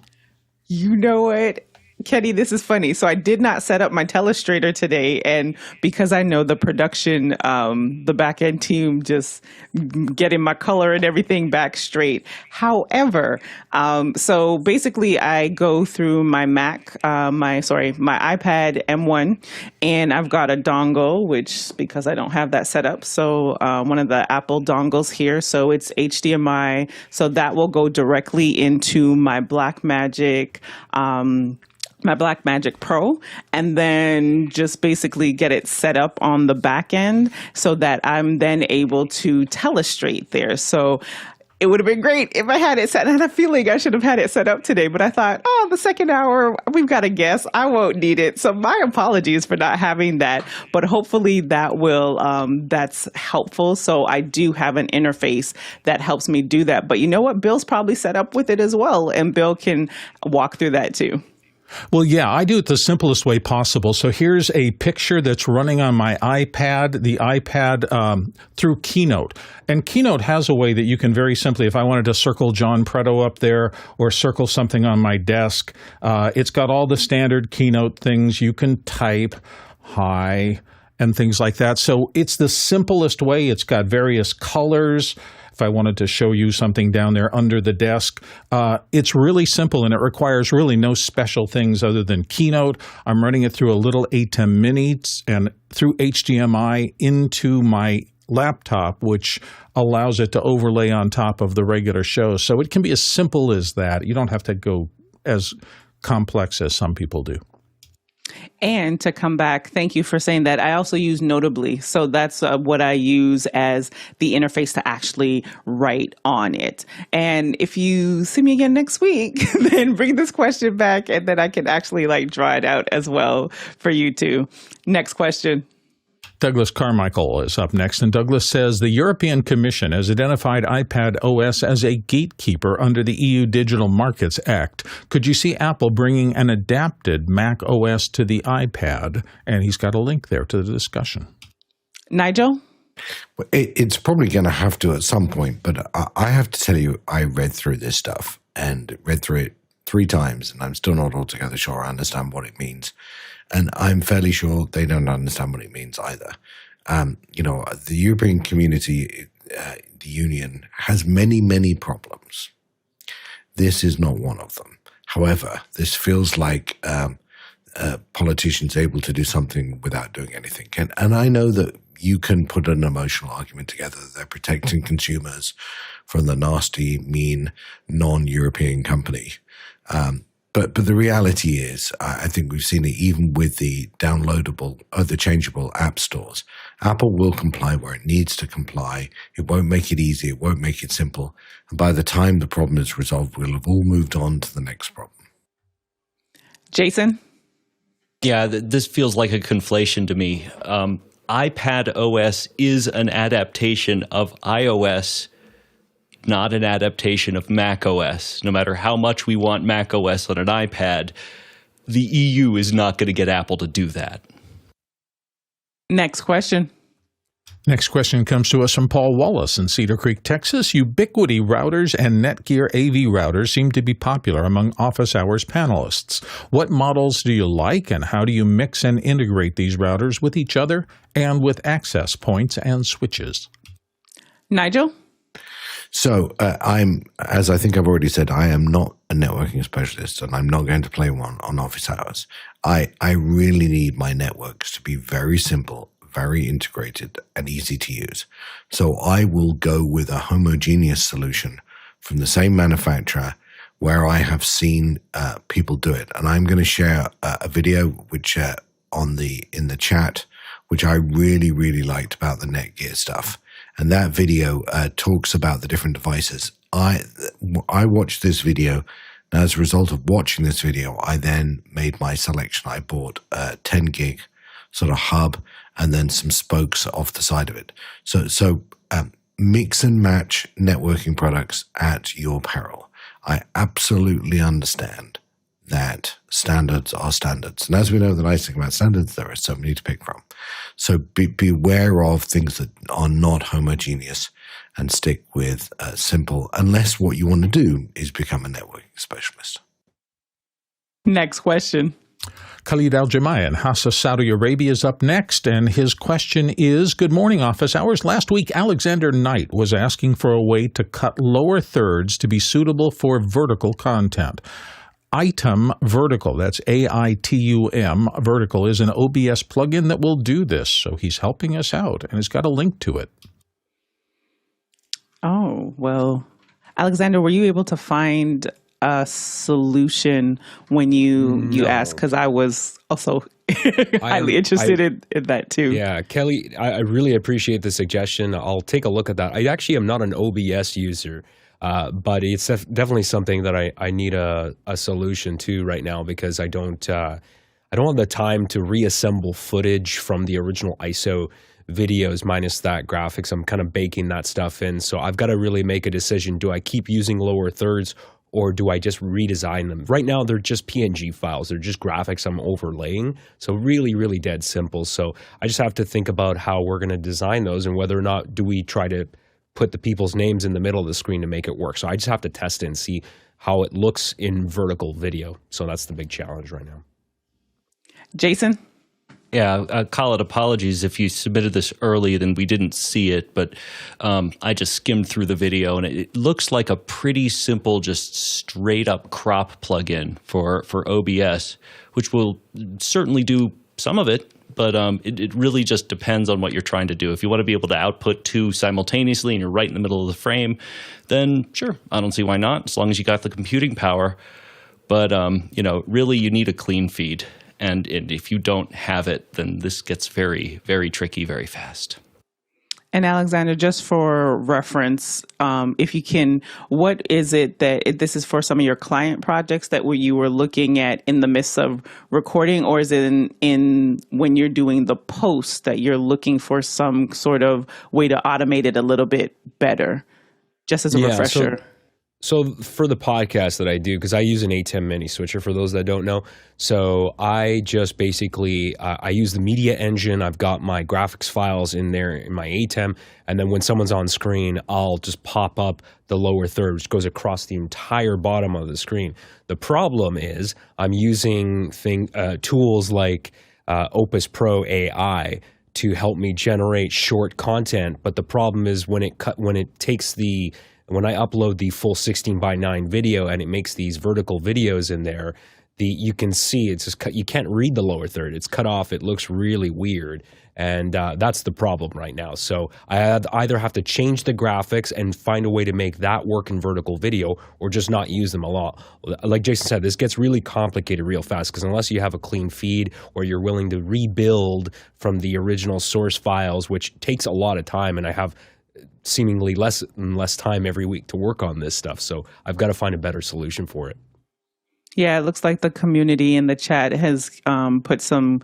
[SPEAKER 1] You know what? Kenny, this is funny. So I did not set up my telestrator today, and because I know the production, the back end team just getting my color and everything back straight. However, so basically I go through my my iPad M1, and I've got a dongle, which because I don't have that set up, so one of the Apple dongles here, so it's HDMI, so that will go directly into my Blackmagic Pro, and then just basically get it set up on the back end so that I'm then able to telestrate there. So it would have been great if I had it set. I had a feeling I should have had it set up today, but I thought, the second hour, we've got a guest. I won't need it. So my apologies for not having that, but hopefully that will, that's helpful. So I do have an interface that helps me do that. But you know what? Bill's probably set up with it as well, and Bill can walk through that too.
[SPEAKER 2] Well, yeah, I do it the simplest way possible. So here's a picture that's running on my iPad, the iPad through Keynote. And Keynote has a way that you can very simply, if I wanted to circle John Preto up there or circle something on my desk, it's got all the standard Keynote things. You can type, hi, and things like that. So it's the simplest way. It's got various colors. If I wanted to show you something down there under the desk, it's really simple and it requires really no special things other than Keynote. I'm running it through a little ATEM Mini and through HDMI into my laptop, which allows it to overlay on top of the regular show. So it can be as simple as that. You don't have to go as complex as some people do.
[SPEAKER 1] And to come back, thank you for saying that. I also use Notably. So that's what I use as the interface to actually write on it. And if you see me again next week, then bring this question back and then I can actually draw it out as well for you too. Next question.
[SPEAKER 2] Douglas Carmichael is up next, and Douglas says the European Commission has identified iPad OS as a gatekeeper under the EU Digital Markets Act. Could you see Apple bringing an adapted Mac OS to the iPad? And he's got a link there to the discussion.
[SPEAKER 1] Nigel?
[SPEAKER 4] It's probably going to have to at some point, but I have to tell you, I read through this stuff and read through it 3 times, and I'm still not altogether sure I understand what it means. And I'm fairly sure they don't understand what it means either. The European community, the Union, has many, many problems. This is not one of them. However, this feels like politicians able to do something without doing anything. And I know that you can put an emotional argument together that they're protecting consumers from the nasty, mean, non-European company. But the reality is, I think we've seen it even with the downloadable or the changeable app stores. Apple will comply where it needs to comply. It won't make it easy. It won't make it simple. And by the time the problem is resolved, we'll have all moved on to the next problem.
[SPEAKER 1] Jason?
[SPEAKER 3] Yeah, this feels like a conflation to me. iPad OS is an adaptation of iOS, not an adaptation of Mac OS. No matter how much we want Mac OS on an iPad, the EU is not going to get Apple to do that.
[SPEAKER 1] Next question.
[SPEAKER 2] Next question comes to us from Paul Wallace in Cedar Creek, Texas. Ubiquity routers and Netgear AV routers seem to be popular among office hours panelists. What models do you like, and how do you mix and integrate these routers with each other and with access points and switches?
[SPEAKER 1] Nigel?
[SPEAKER 4] So as I think I've already said, I am not a networking specialist, and I'm not going to play one on office hours. I really need my networks to be very simple, very integrated, and easy to use. So I will go with a homogeneous solution from the same manufacturer where I have seen people do it. And I'm going to share a video which in the chat, which I really, really liked about the Netgear stuff. And that video talks about the different devices. I watched this video, and as a result of watching this video, I then made my selection. I bought a 10 gig sort of hub and then some spokes off the side of it. So mix and match networking products at your peril. I absolutely understand that standards are standards. And as we know, the nice thing about standards, there are so many to pick from. So be aware of things that are not homogeneous and stick with simple, unless what you want to do is become a networking specialist.
[SPEAKER 1] Next question.
[SPEAKER 2] Khalid Al-Jamaya in Hassa, Saudi Arabia is up next, and his question is, good morning, office hours. Last week, Alexander Knight was asking for a way to cut lower thirds to be suitable for vertical content. Item Vertical, that's AITUM, Vertical, is an OBS plugin that will do this. So he's helping us out, and it's got a link to it.
[SPEAKER 1] Oh, well, Alexander, were you able to find a solution when you asked? Because I was also highly interested in that too.
[SPEAKER 5] Yeah, Kelly, I really appreciate the suggestion. I'll take a look at that. I actually am not an OBS user. But it's definitely something that I need a solution to right now, because I don't have the time to reassemble footage from the original ISO videos minus that graphics. I'm kind of baking that stuff in. So I've got to really make a decision. Do I keep using lower thirds, or do I just redesign them? Right now, they're just PNG files. They're just graphics I'm overlaying. So really, really dead simple. So I just have to think about how we're going to design those and whether or not do we try to put the people's names in the middle of the screen to make it work. So I just have to test it and see how it looks in vertical video. So that's the big challenge right now.
[SPEAKER 1] Jason?
[SPEAKER 3] Yeah, call it apologies if you submitted this early, then we didn't see it. But I just skimmed through the video, and it looks like a pretty simple, just straight up crop plugin for OBS, which will certainly do some of it. But it really just depends on what you're trying to do. If you want to be able to output two simultaneously and you're right in the middle of the frame, then sure, I don't see why not, as long as you got the computing power. But, really you need a clean feed. And if you don't have it, then this gets very, very tricky very fast.
[SPEAKER 1] And Alexander, just for reference, if you can, what is it that this is for some of your client projects that you were looking at in the midst of recording, or is it in when you're doing the post that you're looking for some sort of way to automate it a little bit better? Just as a refresher.
[SPEAKER 5] So for the podcast that I do, because I use an ATEM mini switcher for those that don't know. So I just basically, I use the media engine. I've got my graphics files in there in my ATEM. And then when someone's on screen, I'll just pop up the lower third, which goes across the entire bottom of the screen. The problem is I'm using tools like Opus Pro AI to help me generate short content. But the problem is when I upload the full 16:9 video and it makes these vertical videos in there, you can see it's just you can't read the lower third. It's cut off. It looks really weird, and that's the problem right now. So I either have to change the graphics and find a way to make that work in vertical video, or just not use them a lot. Like Jason said, this gets really complicated real fast because unless you have a clean feed or you're willing to rebuild from the original source files, which takes a lot of time, and I have seemingly less and less time every week to work on this stuff. So I've got to find a better solution for it.
[SPEAKER 1] Yeah, it looks like the community in the chat has put some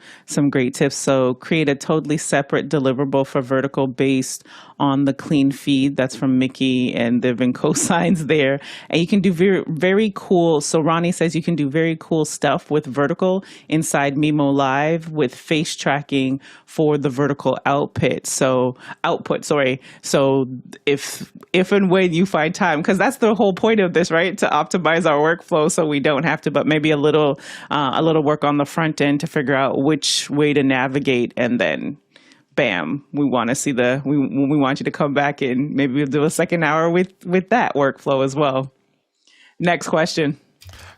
[SPEAKER 1] great tips. So create a totally separate deliverable for vertical based on the clean feed. That's from Mickey, and there have been cosigns there. And you can do very, very cool. So Ronnie says you can do very cool stuff with vertical inside Mimo Live with face tracking for the vertical output. So So if and when you find time, because that's the whole point of this, right? To optimize our workflow so we don't have to, but maybe a little work on the front end to figure out which way to navigate, and then bam, we want to see we want you to come back and maybe we'll do a second hour with that workflow as well. Next question.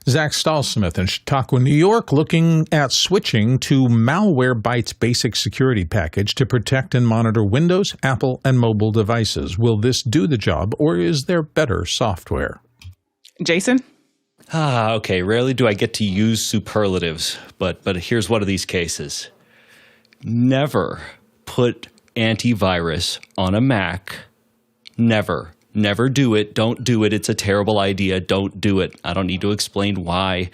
[SPEAKER 2] Zach Stahlsmith in Chautauqua, New York, looking at switching to Malwarebytes basic security package to protect and monitor Windows, Apple, and mobile devices. Will this do the job, or is there better software?
[SPEAKER 1] Jason?
[SPEAKER 3] Okay. Rarely do I get to use superlatives, but here's one of these cases. Never put antivirus on a Mac. Never. Never do it. Don't do it. It's a terrible idea. Don't do it. I don't need to explain why.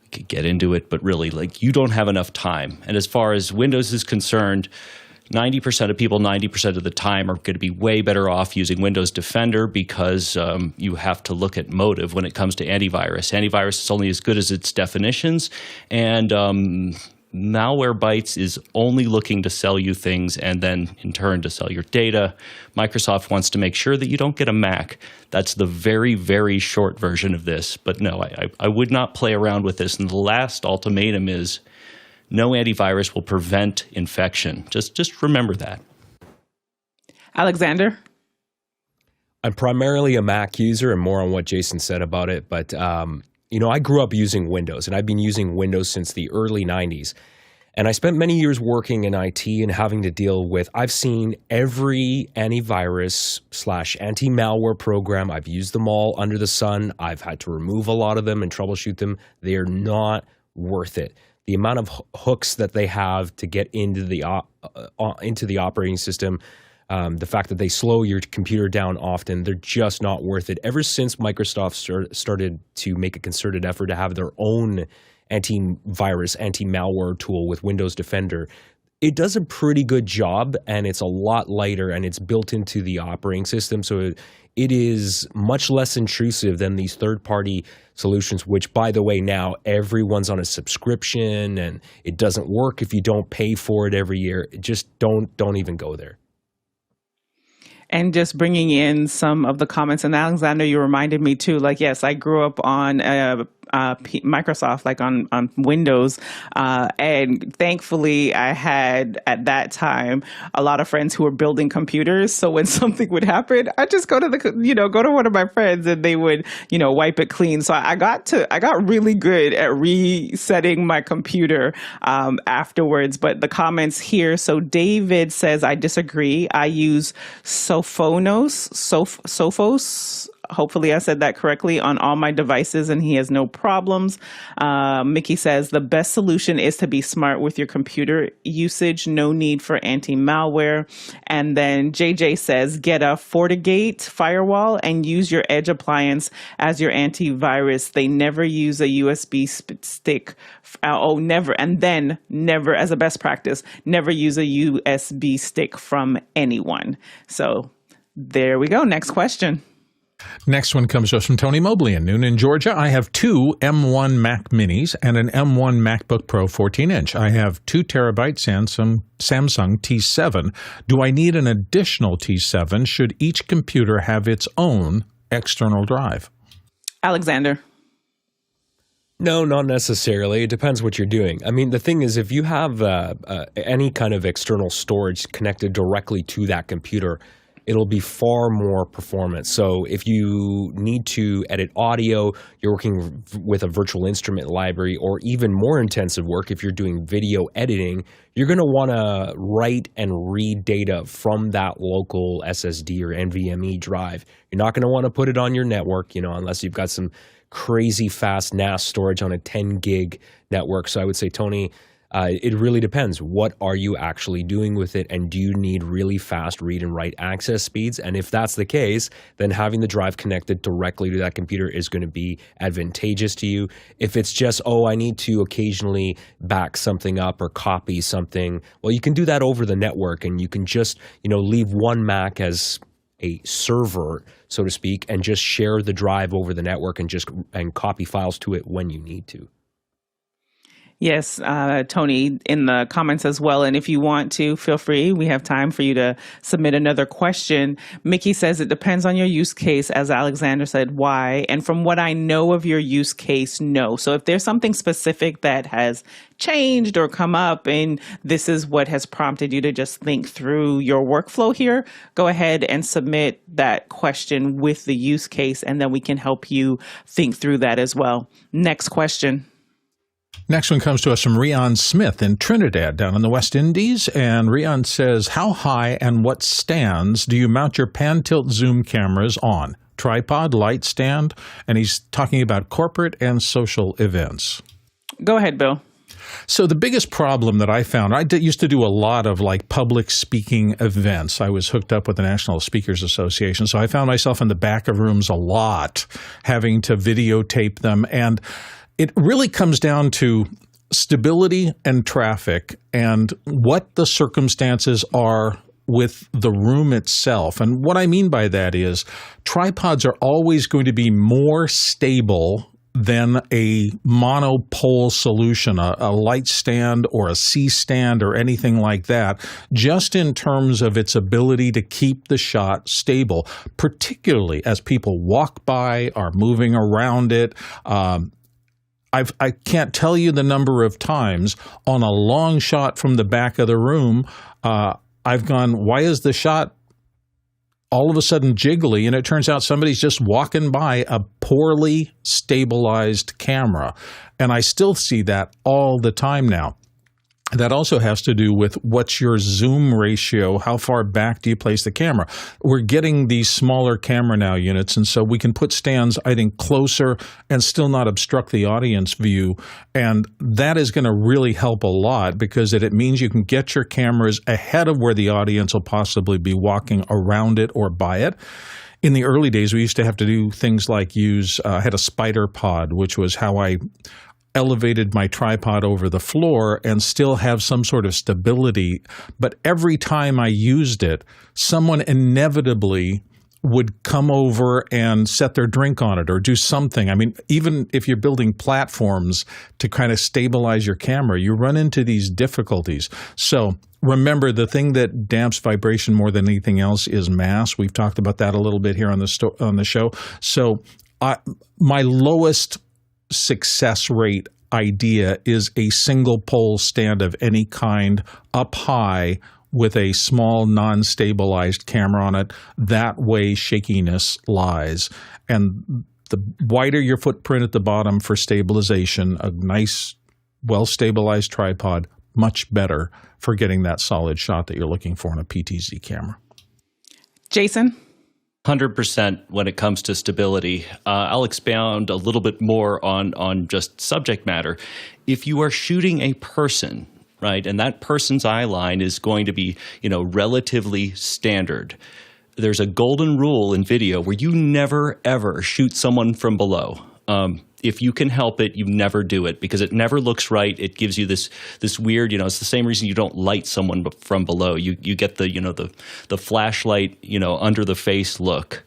[SPEAKER 3] We could get into it, but really, you don't have enough time. And as far as Windows is concerned, 90% of people, 90% of the time are going to be way better off using Windows Defender because you have to look at motive when it comes to antivirus. Antivirus is only as good as its definitions, and Malwarebytes is only looking to sell you things and then, in turn, to sell your data. Microsoft wants to make sure that you don't get a Mac. That's the very, very short version of this. But no, I would not play around with this. And the last ultimatum is no antivirus will prevent infection. Just remember that.
[SPEAKER 1] Alexander?
[SPEAKER 5] I'm primarily a Mac user, and more on what Jason said about it. But, I grew up using Windows, and I've been using Windows since the early 90s. And I spent many years working in IT and having to deal with, I've seen every antivirus / anti-malware program. I've used them all under the sun. I've had to remove a lot of them and troubleshoot them. They are not worth it. The amount of hooks that they have to get into the operating system, the fact that they slow your computer down often, they're just not worth it. Ever since Microsoft started to make a concerted effort to have their own antivirus, anti-malware tool with Windows Defender, it does a pretty good job, and it's a lot lighter, and it's built into the operating system, so it is much less intrusive than these third-party solutions, which, by the way, now everyone's on a subscription and it doesn't work if you don't pay for it every year. Just don't even go there.
[SPEAKER 1] And just bringing in some of the comments, and Alexander, you reminded me too, like, yes, I grew up on Microsoft, like on Windows. And thankfully I had at that time a lot of friends who were building computers. So when something would happen, I just go to go to one of my friends and they would, wipe it clean. So I got really good at resetting my computer afterwards. But the comments here, so David says, I disagree. I use Sophos. Hopefully I said that correctly, on all my devices, and he has no problems. Mickey says the best solution is to be smart with your computer usage. No need for anti-malware. And then JJ says get a FortiGate firewall and use your Edge appliance as your antivirus. They never use a USB stick. Never. And then never, as a best practice, never use a USB stick from anyone. So there we go. Next question.
[SPEAKER 2] Next one comes to us from Tony Mobley in Noonan, Georgia. I have two M1 Mac Minis and an M1 MacBook Pro 14-inch. I have 2 terabyte Samsung T7. Do I need an additional T7? Should each computer have its own external drive?
[SPEAKER 1] Alexander.
[SPEAKER 5] No, not necessarily. It depends what you're doing. I mean, the thing is, if you have any kind of external storage connected directly to that computer, it'll be far more performance. So if you need to edit audio, you're working with a virtual instrument library, or even more intensive work, if you're doing video editing, you're going to want to write and read data from that local SSD or NVMe drive. You're not going to want to put it on your network, unless you've got some crazy fast NAS storage on a 10 gig network. So I would say, Tony, it really depends. What are you actually doing with it? And do you need really fast read and write access speeds? And if that's the case, then having the drive connected directly to that computer is going to be advantageous to you. If it's just, I need to occasionally back something up or copy something, well, you can do that over the network, and you can just, leave one Mac as a server, so to speak, and just share the drive over the network and copy files to it when you need to.
[SPEAKER 1] Yes, Tony, in the comments as well. And if you want to, feel free. We have time for you to submit another question. Mickey says it depends on your use case. As Alexander said, why? And from what I know of your use case, no. So if there's something specific that has changed or come up, and this is what has prompted you to just think through your workflow here, go ahead and submit that question with the use case, and then we can help you think through that as well. Next question.
[SPEAKER 2] Next one comes to us from Rian Smith in Trinidad, down in the West Indies. And Rian says, how high and what stands do you mount your pan tilt zoom cameras on? Tripod, light stand? And he's talking about corporate and social events.
[SPEAKER 1] Go ahead, Bill.
[SPEAKER 2] So the biggest problem that I found, used to do a lot of public speaking events. I was hooked up with the National Speakers Association, so I found myself in the back of rooms a lot, having to videotape them. And it really comes down to stability and traffic and what the circumstances are with the room itself. And what I mean by that is tripods are always going to be more stable than a monopole solution, a light stand or a C stand or anything like that, just in terms of its ability to keep the shot stable, particularly as people walk by, are moving around it. I can't tell you the number of times on a long shot from the back of the room, I've gone, why is the shot all of a sudden jiggly? And it turns out somebody's just walking by a poorly stabilized camera. And I still see that all the time now. That also has to do with what's your zoom ratio, how far back do you place the camera. We're getting these smaller camera now units, and so we can put stands, I think, closer and still not obstruct the audience view. And that is going to really help a lot because it means you can get your cameras ahead of where the audience will possibly be walking around it or by it. In the early days, we used to have to do things like I had a spider pod, which was how I elevated my tripod over the floor and still have some sort of stability. But every time I used it, someone inevitably would come over and set their drink on it or do something. I mean, even if you're building platforms to kind of stabilize your camera, you run into these difficulties. So remember, the thing that damps vibration more than anything else is mass. We've talked about that a little bit here on the show. So my lowest success rate idea is a single pole stand of any kind up high with a small non-stabilized camera on it. That way shakiness lies. And the wider your footprint at the bottom for stabilization, a nice, well-stabilized tripod, much better for getting that solid shot that you're looking for in a PTZ camera.
[SPEAKER 1] Jason?
[SPEAKER 3] 100% when it comes to stability. I'll expound a little bit more on just subject matter. If you are shooting a person, right, and that person's eye line is going to be, relatively standard, there's a golden rule in video where you never, ever shoot someone from below. If you can help it, you never do it because it never looks right. It gives you this weird, it's the same reason you don't light someone from below. You get the flashlight, under the face look.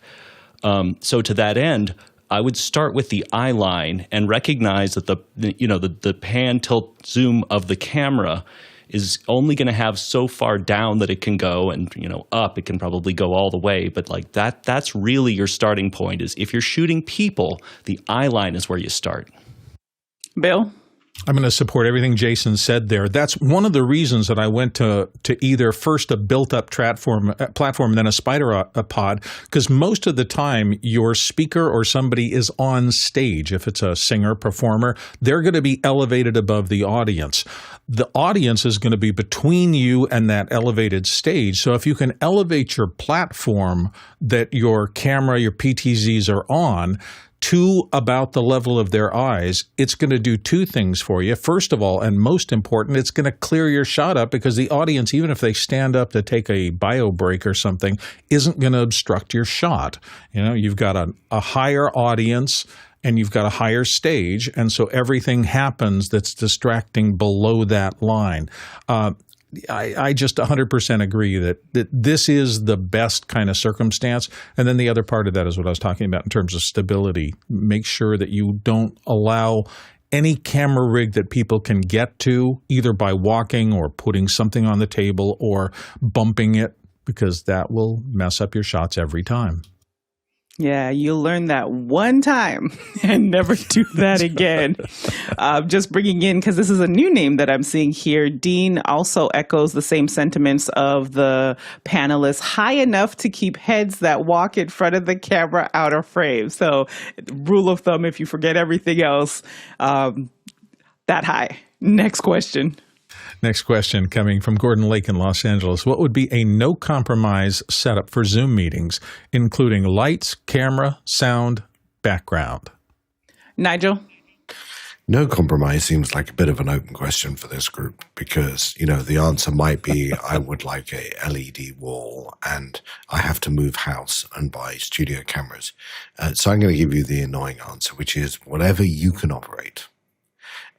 [SPEAKER 3] So to that end, I would start with the eye line and recognize that the pan, tilt, zoom of the camera is only going to have so far down that it can go, and up it can probably go all the way. But like that's really your starting point. Is if you're shooting people, the eye line is where you start.
[SPEAKER 1] Bill?
[SPEAKER 2] I'm going to support everything Jason said there. That's one of the reasons that I went to either first a built-up platform and then a spider pod, because most of the time your speaker or somebody is on stage. If it's a singer, performer, they're going to be elevated above the audience. The audience is going to be between you and that elevated stage. So if you can elevate your platform that your camera, your PTZs are on, to about the level of their eyes, it's going to do two things for you. First of all, and most important, it's going to clear your shot up because the audience, even if they stand up to take a bio break or something, isn't going to obstruct your shot. You've got a higher audience and you've got a higher stage, and so everything happens that's distracting below that line. I just 100% agree that this is the best kind of circumstance. And then the other part of that is what I was talking about in terms of stability. Make sure that you don't allow any camera rig that people can get to, either by walking or putting something on the table or bumping it, because that will mess up your shots every time.
[SPEAKER 1] Yeah, you'll learn that one time and never do that again. Just bringing in, because this is a new name that I'm seeing here, Dean also echoes the same sentiments of the panelists, high enough to keep heads that walk in front of the camera out of frame. So rule of thumb, if you forget everything else, that high. Next question.
[SPEAKER 2] Next question coming from Gordon Lake in Los Angeles. What would be a no-compromise setup for Zoom meetings, including lights, camera, sound, background?
[SPEAKER 1] Nigel?
[SPEAKER 4] No compromise seems like a bit of an open question for this group because, the answer might be I would like a LED wall and I have to move house and buy studio cameras. So I'm going to give you the annoying answer, which is whatever you can operate.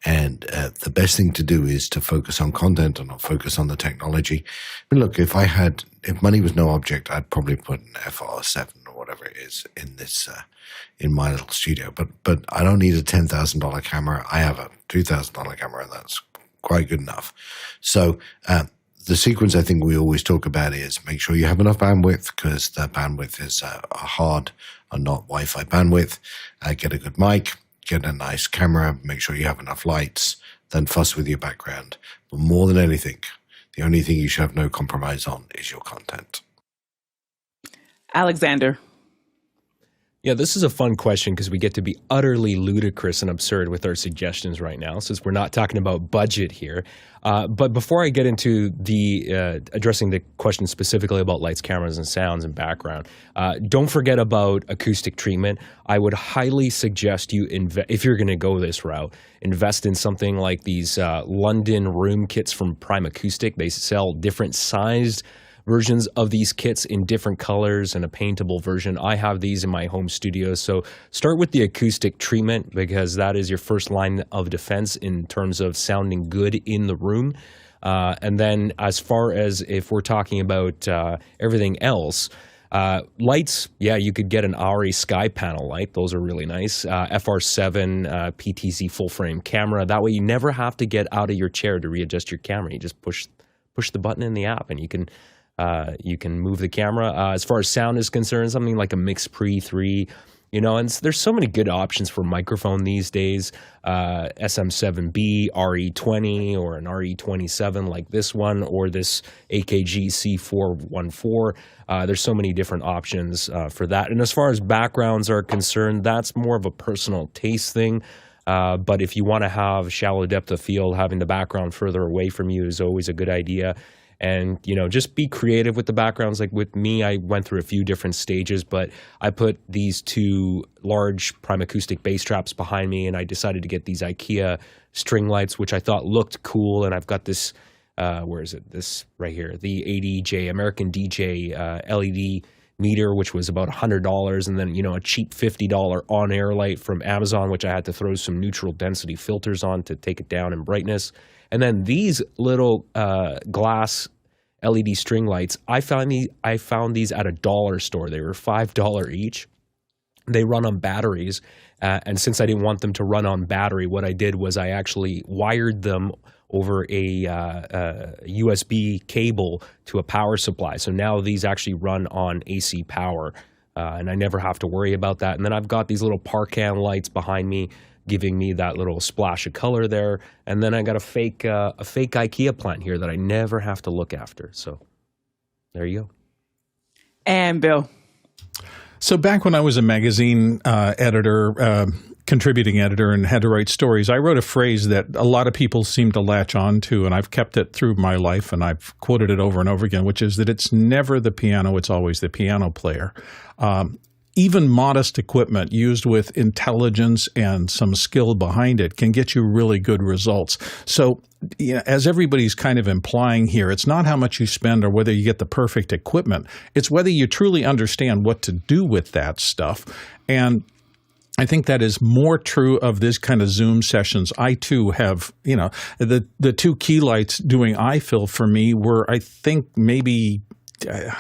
[SPEAKER 4] And the best thing to do is to focus on content and not focus on the technology. I mean, look, if money was no object, I'd probably put an FR7 or whatever it is in this, in my little studio. But I don't need a $10,000 camera. I have a $2,000 camera, and that's quite good enough. So the sequence I think we always talk about is make sure you have enough bandwidth, because the bandwidth is a hard and not Wi-Fi bandwidth. Get a good mic. Get a nice camera, make sure you have enough lights, then fuss with your background. But more than anything, the only thing you should have no compromise on is your content.
[SPEAKER 1] Alexander.
[SPEAKER 5] Yeah, this is a fun question because we get to be utterly ludicrous and absurd with our suggestions right now, since we're not talking about budget here. But before I get into the addressing the question specifically about lights, cameras, and sounds and background, don't forget about acoustic treatment. I would highly suggest you, if you're going to go this route, invest in something like these London room kits from Prime Acoustic. They sell different sized versions of these kits in different colors and a paintable version. I have these in my home studio. So start with the acoustic treatment because that is your first line of defense in terms of sounding good in the room. And then as far as if we're talking about everything else, Lights, yeah, you could get an ARRI Sky panel light. Those are really nice. FR7 PTZ full frame camera. That way you never have to get out of your chair to readjust your camera. You just push the button in the app and you can move the camera. As far as sound is concerned, something like a Mix Pre 3. And there's so many good options for microphone these days. SM7B, RE20, or an RE27 like this one, or this AKG C414. There's so many different options for that. And as far as backgrounds are concerned, that's more of a personal taste thing. But if you want to have shallow depth of field, having the background further away from you is always a good idea. And, just be creative with the backgrounds. Like with me, I went through a few different stages, but I put these two large prime acoustic bass traps behind me, and I decided to get these IKEA string lights, which I thought looked cool. And I've got this, where is it? This right here, the ADJ, American DJ LED meter, which was about $100. And then, a cheap $50 on-air light from Amazon, which I had to throw some neutral density filters on to take it down in brightness. And then these little glass LED string lights, I found these at a dollar store. They were $5 each. They run on batteries. And since I didn't want them to run on battery, what I did was I actually wired them over a USB cable to a power supply. So now these actually run on AC power. And I never have to worry about that. And then I've got these little Parcan lights behind me, giving me that little splash of color there. And then I got a fake IKEA plant here that I never have to look after. So there you go.
[SPEAKER 1] And Bill.
[SPEAKER 2] So back when I was a magazine editor, contributing editor, and had to write stories, I wrote a phrase that a lot of people seem to latch on to, and I've kept it through my life, and I've quoted it over and over again, which is that it's never the piano, it's always the piano player. Even modest equipment used with intelligence and some skill behind it can get you really good results. So, as everybody's kind of implying here, it's not how much you spend or whether you get the perfect equipment. It's whether you truly understand what to do with that stuff. And I think that is more true of this kind of Zoom sessions. I too have, the two key lights doing iFill for me were, I think, maybe $12,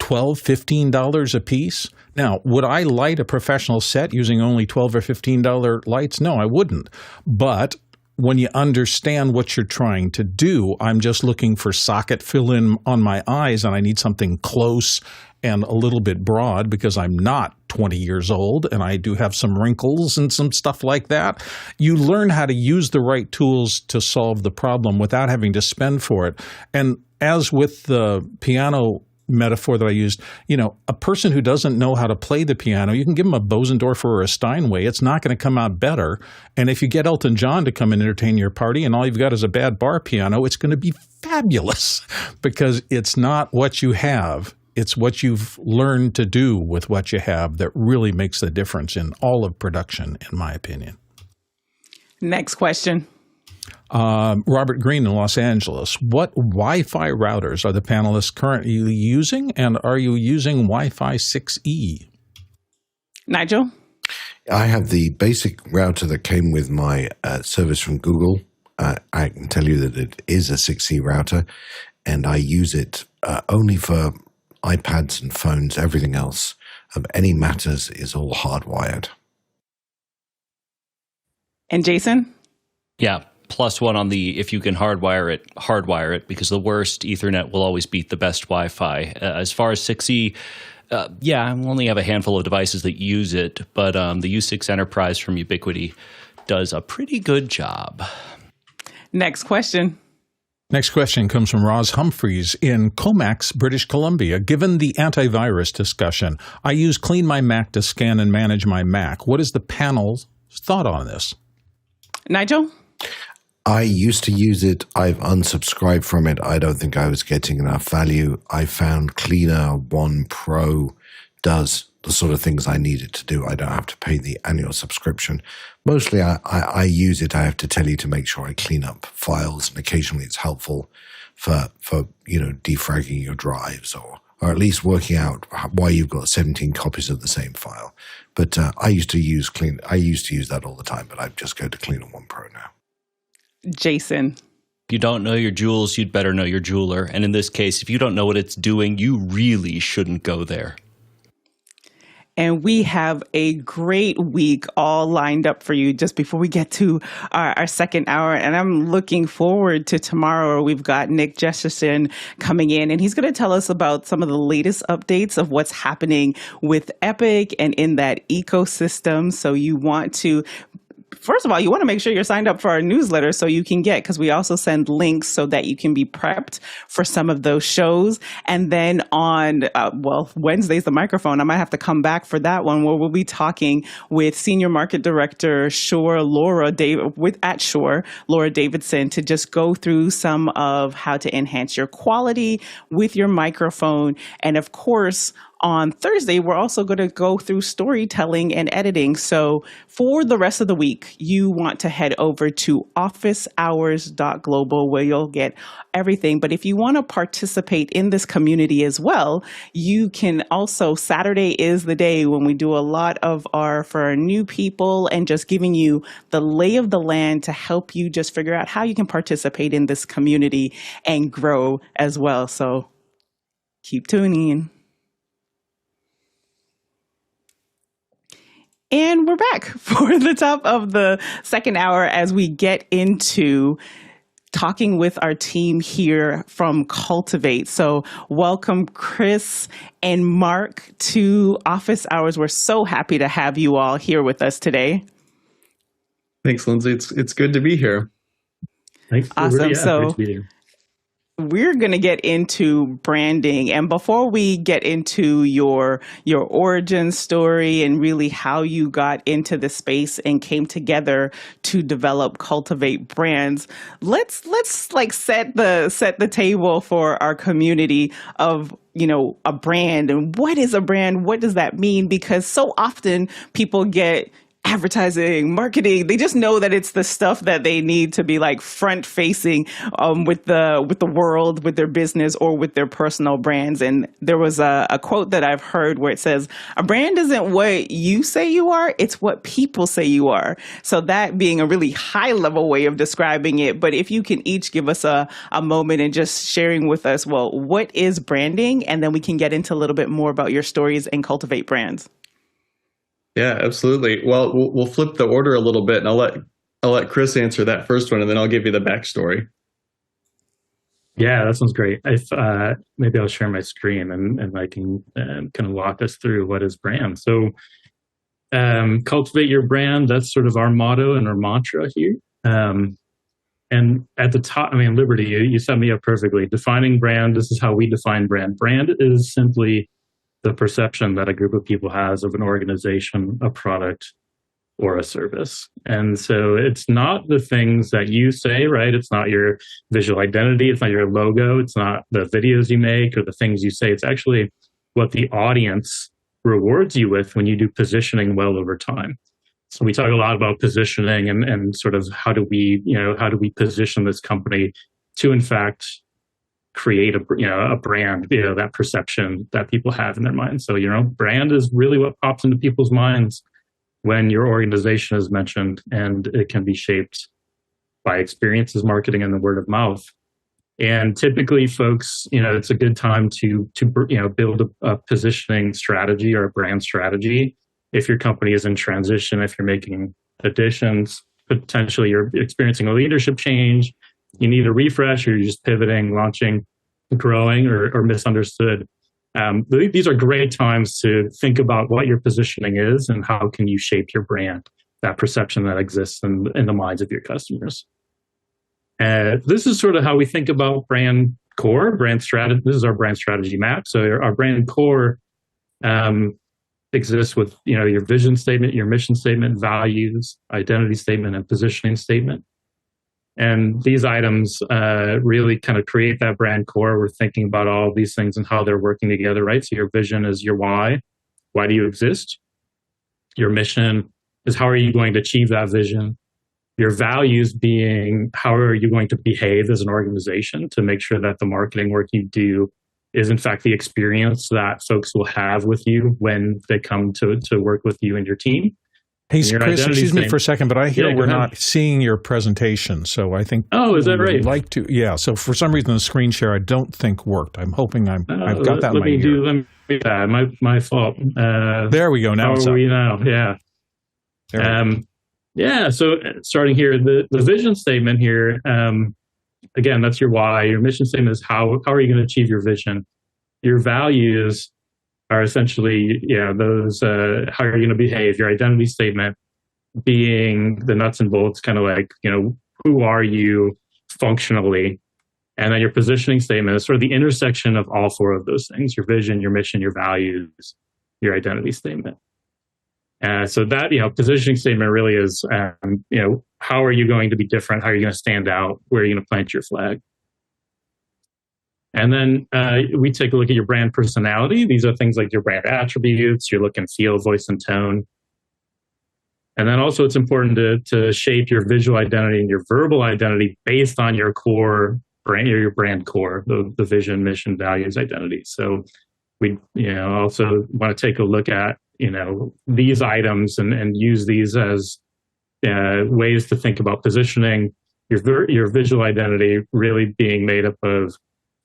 [SPEAKER 2] $15 a piece. Now, would I light a professional set using only $12 or $15 lights? No, I wouldn't. But when you understand what you're trying to do, I'm just looking for socket fill-in on my eyes, and I need something close and a little bit broad because I'm not 20 years old and I do have some wrinkles and some stuff like that. You learn how to use the right tools to solve the problem without having to spend for it. And as with the piano metaphor that I used, a person who doesn't know how to play the piano, you can give them a Bosendorfer or a Steinway. It's not going to come out better. And if you get Elton John to come and entertain your party and all you've got is a bad bar piano, it's going to be fabulous because it's not what you have. It's what you've learned to do with what you have that really makes the difference in all of production, in my opinion.
[SPEAKER 1] Next question.
[SPEAKER 2] Robert Green in Los Angeles. What Wi-Fi routers are the panelists currently using, and are you using Wi-Fi 6E?
[SPEAKER 1] Nigel?
[SPEAKER 4] I have the basic router that came with my service from Google. I can tell you that it is a 6E router, and I use it only for iPads and phones. Everything else of any matters is all hardwired.
[SPEAKER 1] And Jason?
[SPEAKER 3] Yeah. +1 on the, if you can hardwire it, because the worst Ethernet will always beat the best Wi-Fi. As far as 6E, I only have a handful of devices that use it, but the U6 Enterprise from Ubiquiti does a pretty good job.
[SPEAKER 1] Next question.
[SPEAKER 2] Next question comes from Roz Humphreys in Comax, British Columbia. Given the antivirus discussion, I use Clean My Mac to scan and manage my Mac. What is the panel's thought on this?
[SPEAKER 1] Nigel?
[SPEAKER 4] I used to use it. I've unsubscribed from it. I don't think I was getting enough value. I found Cleaner One Pro does the sort of things I needed to do. I don't have to pay the annual subscription. Mostly I use it, I have to tell you, to make sure I clean up files, and occasionally it's helpful for defragging your drives or at least working out why you've got 17 copies of the same file. But I used to use that all the time, but I just go to Cleaner One Pro now.
[SPEAKER 1] Jason?
[SPEAKER 3] If you don't know your jewels, you'd better know your jeweler. And in this case, if you don't know what it's doing, you really shouldn't go there.
[SPEAKER 1] And we have a great week all lined up for you just before we get to our second hour. And I'm looking forward to tomorrow. We've got Nick Jesterson coming in, and he's going to tell us about some of the latest updates of what's happening with Epic and in that ecosystem. So you want to first of all, you want to make sure you're signed up for our newsletter so you can get, because we also send links so that you can be prepped for some of those shows. And then on, Wednesday's the microphone. I might have to come back for that one where we'll be talking with Senior Market Director Laura Davidson, to just go through some of how to enhance your quality with your microphone. And of course, on Thursday, we're also going to go through storytelling and editing. So for the rest of the week, you want to head over to officehours.global where you'll get everything. But if you want to participate in this community as well, you can also, Saturday is the day when we do a lot of for our new people and just giving you the lay of the land to help you just figure out how you can participate in this community and grow as well. So keep tuning in. And we're back for the top of the second hour as we get into talking with our team here from Cultivate. So welcome, Chris and Mark, to Office Hours. We're so happy to have you all here with us today.
[SPEAKER 6] Thanks, Lindsay. It's good to be here.
[SPEAKER 7] Thanks.
[SPEAKER 1] Awesome.
[SPEAKER 7] Great
[SPEAKER 1] So
[SPEAKER 7] to be here.
[SPEAKER 1] we're going to get into branding. And before we get into your origin story and really how you got into the space and came together to develop Cultivate Brands, let's like set the table for our community of, a brand. And what is a brand? What does that mean? Because so often people get advertising, marketing, they just know that it's the stuff that they need to be like front facing with the world, with their business, or with their personal brands. And there was a quote that I've heard where it says, a brand isn't what you say you are, it's what people say you are. So that being a really high level way of describing it. But if you can each give us a moment and just sharing with us, well, what is branding? And then we can get into a little bit more about your stories and Cultivate Brands.
[SPEAKER 6] Yeah, absolutely. Well, we'll flip the order a little bit, and I'll let Chris answer that first one, and then I'll give you the backstory.
[SPEAKER 7] Yeah, that sounds great. If maybe I'll share my screen and I can kind of walk us through what is brand. So, cultivate your brand. That's sort of our motto and our mantra here. And at the top, Liberty, you set me up perfectly. Defining brand. This is how we define brand. Brand is simply the perception that a group of people has of an organization, a product, or a service. And so it's not the things that you say, right? It's not your visual identity. It's not your logo. It's not the videos you make or the things you say. It's actually what the audience rewards you with when you do positioning well over time. So we talk a lot about positioning and sort of how do we position this company to, in fact, create a brand, that perception that people have in their minds. So, brand is really what pops into people's minds when your organization is mentioned, and it can be shaped by experiences, marketing, and the word of mouth. And typically, folks, it's a good time to build a positioning strategy or a brand strategy. If your company is in transition, if you're making additions, potentially you're experiencing a leadership change, you need a refresh, or you're just pivoting, launching, growing, or misunderstood. These are great times to think about what your positioning is and how can you shape your brand, that perception that exists in the minds of your customers. This is sort of how we think about brand core, brand strategy. This is our brand strategy map. So our brand core exists with your vision statement, your mission statement, values, identity statement, and positioning statement. And these items really kind of create that brand core. We're thinking about all of these things and how they're working together, right? So your vision is your why. Why do you exist? Your mission is how are you going to achieve that vision? Your values being how are you going to behave as an organization to make sure that the marketing work you do is in fact the experience that folks will have with you when they come to work with you and your team.
[SPEAKER 2] Hey,
[SPEAKER 7] And your
[SPEAKER 2] Chris,
[SPEAKER 7] identity
[SPEAKER 2] excuse me
[SPEAKER 7] statement-
[SPEAKER 2] for a second, but I hear
[SPEAKER 7] Yeah, go
[SPEAKER 2] we're
[SPEAKER 7] ahead.
[SPEAKER 2] not seeing your presentation. So I think
[SPEAKER 7] Oh, is that
[SPEAKER 2] we would
[SPEAKER 7] right?
[SPEAKER 2] like to, yeah. So for some reason, the screen share I don't think worked. I'm hoping I've got that in
[SPEAKER 7] Let
[SPEAKER 2] my
[SPEAKER 7] me
[SPEAKER 2] ear.
[SPEAKER 7] do. Let me. My fault.
[SPEAKER 2] There we go. Now
[SPEAKER 7] How
[SPEAKER 2] it's
[SPEAKER 7] are
[SPEAKER 2] up.
[SPEAKER 7] we now? Yeah.
[SPEAKER 2] There we go.
[SPEAKER 7] Yeah. So starting here, the vision statement here. Again, that's your why. Your mission statement is how are you going to achieve your vision? Your values are essentially, those. How are you going to behave? Your identity statement being the nuts and bolts, kind of like, who are you functionally? And then your positioning statement is sort of the intersection of all four of those things: your vision, your mission, your values, your identity statement. So that, positioning statement really is, how are you going to be different? How are you going to stand out? Where are you going to plant your flag? And then we take a look at your brand personality. These are things like your brand attributes, your look and feel, voice and tone. And then also it's important to shape your visual identity and your verbal identity based on your core brand, or your brand core, the vision, mission, values, identity. So we also want to take a look at these items and use these as ways to think about positioning your visual identity, really being made up of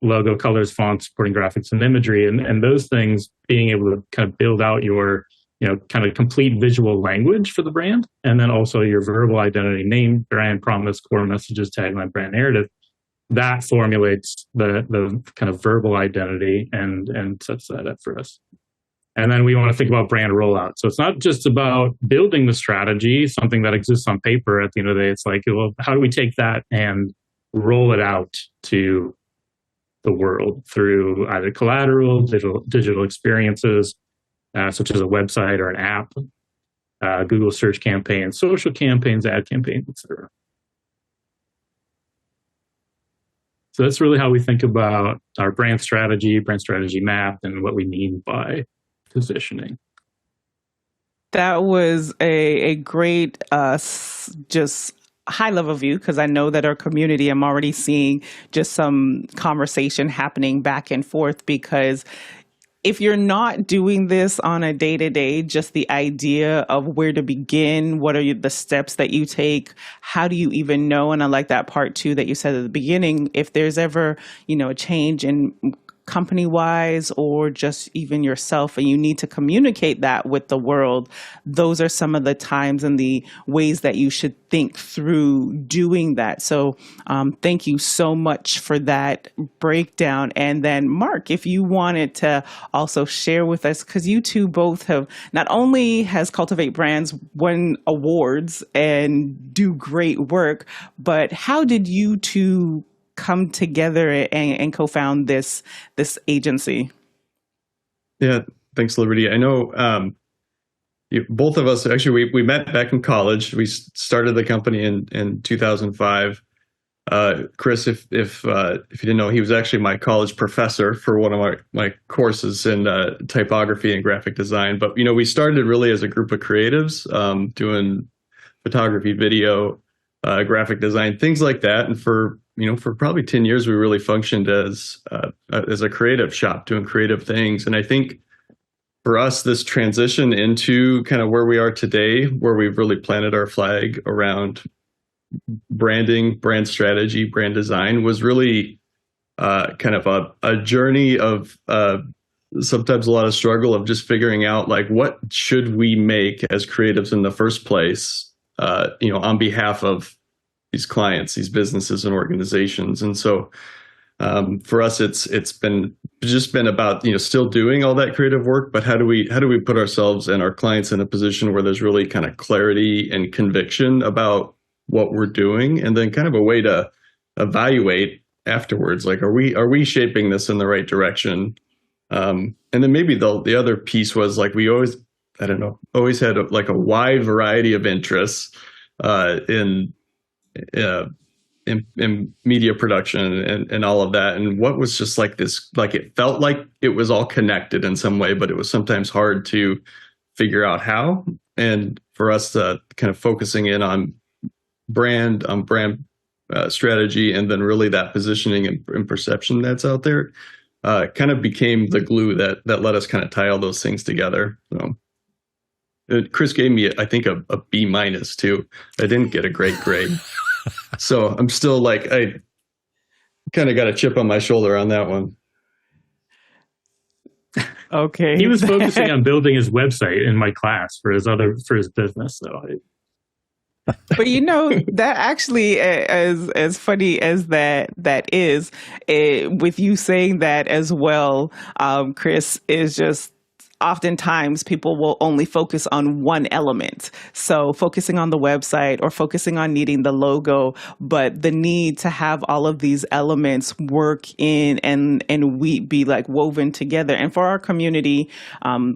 [SPEAKER 7] logo, colors, fonts, supporting graphics, and imagery, and those things being able to kind of build out your kind of complete visual language for the brand, and then also your verbal identity: name, brand, promise, core messages, tagline, brand narrative. That formulates the kind of verbal identity and sets that up for us. And then we want to think about brand rollout. So it's not just about building the strategy, something that exists on paper. At the end of the day, it's like, well, how do we take that and roll it out to the world through either collateral, digital experiences, such as a website or an app, Google search campaigns, social campaigns, ad campaigns, etc. So that's really how we think about our brand strategy map, and what we mean by positioning.
[SPEAKER 1] That was a great, just high level view, because I know that our community, I'm already seeing just some conversation happening back and forth, because if you're not doing this on a day-to-day, just the idea of where to begin, what are the steps that you take, how do you even know? And I like that part too that you said at the beginning, if there's ever, a change in company-wise or just even yourself, and you need to communicate that with the world, those are some of the times and the ways that you should think through doing that. So thank you so much for that breakdown. And then Mark, if you wanted to also share with us, because you two both have, not only has Cultivate Brands won awards and do great work, but how did you two come together and co-found this agency?
[SPEAKER 6] Yeah, thanks, Liberty. I know both of us, actually, we met back in college. We started the company in 2005. Chris, if you didn't know, he was actually my college professor for one of my courses in typography and graphic design. But we started really as a group of creatives, doing photography, video, graphic design, things like that. And for probably 10 years, we really functioned as a creative shop, doing creative things. And I think for us, this transition into kind of where we are today, where we've really planted our flag around branding, brand strategy, brand design, was really kind of a journey of sometimes a lot of struggle of just figuring out, like, what should we make as creatives in the first place, on behalf of these clients, these businesses and organizations. And so for us, it's been about still doing all that creative work, but how do we put ourselves and our clients in a position where there's really kind of clarity and conviction about what we're doing, and then kind of a way to evaluate afterwards, like, are we shaping this in the right direction? And then maybe the other piece was, like, we always had a wide variety of interests in media production and all of that, and what was just like this, like, it felt like it was all connected in some way, but it was sometimes hard to figure out how. And for us, kind of focusing in on brand strategy, and then really that positioning and perception that's out there, kind of became the glue that let us kind of tie all those things together. So. Chris gave me, I think, a B minus too. I didn't get a great grade. So I'm still like, I kind of got a chip on my shoulder on that one.
[SPEAKER 1] Okay.
[SPEAKER 7] He was focusing on building his website in my class for his business. So
[SPEAKER 1] But that actually, as funny as that is, with you saying that as well, Chris, is just oftentimes people will only focus on one element. So focusing on the website or focusing on needing the logo, but the need to have all of these elements work in and we be like woven together. And for our community,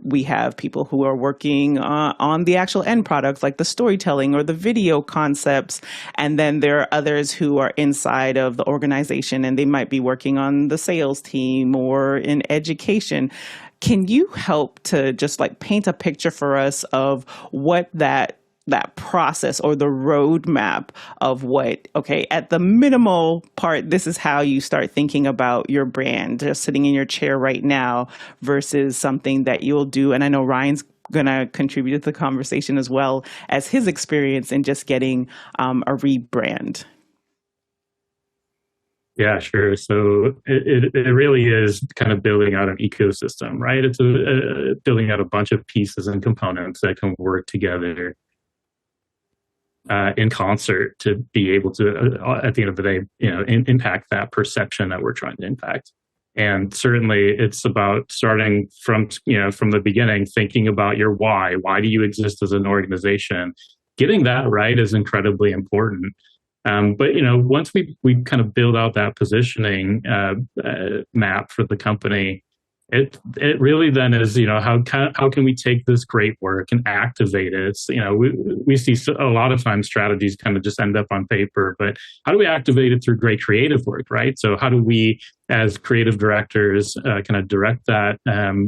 [SPEAKER 1] we have people who are working on the actual end products, like the storytelling or the video concepts. And then there are others who are inside of the organization and they might be working on the sales team or in education. Can you help to just like paint a picture for us of what that process or the roadmap of what, okay, at the minimal part, this is how you start thinking about your brand, just sitting in your chair right now versus something that you'll do. And I know Ryan's going to contribute to the conversation as well as his experience in just getting a rebrand.
[SPEAKER 7] yeah, sure. So it really is kind of building out an ecosystem, right? It's building out a bunch of pieces and components that can work together in concert to be able to, at the end of the day, impact that perception that we're trying to impact. And certainly, it's about starting from the beginning, thinking about your why. Why do you exist as an organization? Getting that right is incredibly important. But once we kind of build out that positioning map for the company, it really then is how can we take this great work and activate it? It's, we see a lot of times strategies kind of just end up on paper, but how do we activate it through great creative work, right? So how do we, as creative directors, kind of direct that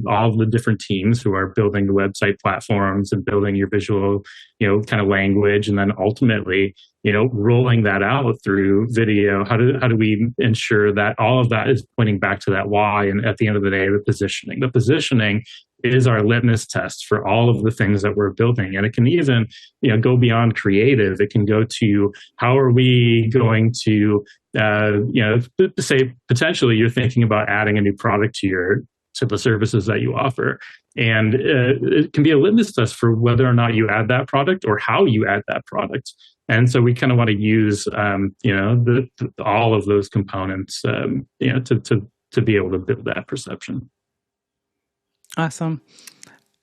[SPEAKER 7] all of the different teams who are building the website platforms and building your visual, kind of language, and then ultimately, rolling that out through video? How do we ensure that all of that is pointing back to that why? And at the end of the day, the positioning. The positioning is our litmus test for all of the things that we're building. And it can even, go beyond creative. It can go to how are we going to, say potentially you're thinking about adding a new product to the services that you offer. And it can be a litmus test for whether or not you add that product or how you add that product. And so we kind of want to use, all of those components, to be able to build that perception.
[SPEAKER 1] Awesome.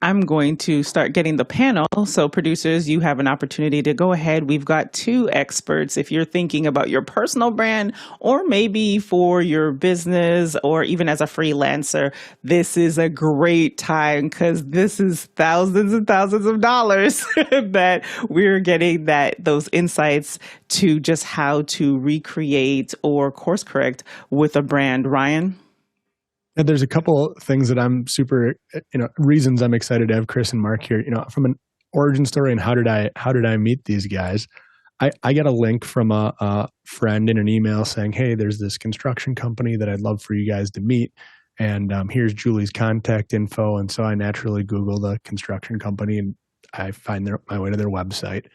[SPEAKER 1] I'm going to start getting the panel. So producers, you have an opportunity to go ahead. We've got two experts. If you're thinking about your personal brand or maybe for your business or even as a freelancer, this is a great time because this is thousands and thousands of dollars that we're getting those insights to just how to recreate or course correct with a brand. Ryan?
[SPEAKER 8] And there's a couple things that I'm super, reasons I'm excited to have Chris and Mark here. From an origin story and how did I meet these guys? I got a link from a friend in an email saying, hey, there's this construction company that I'd love for you guys to meet. And here's Julie's contact info. And so I naturally Google the construction company and I find my way to their website.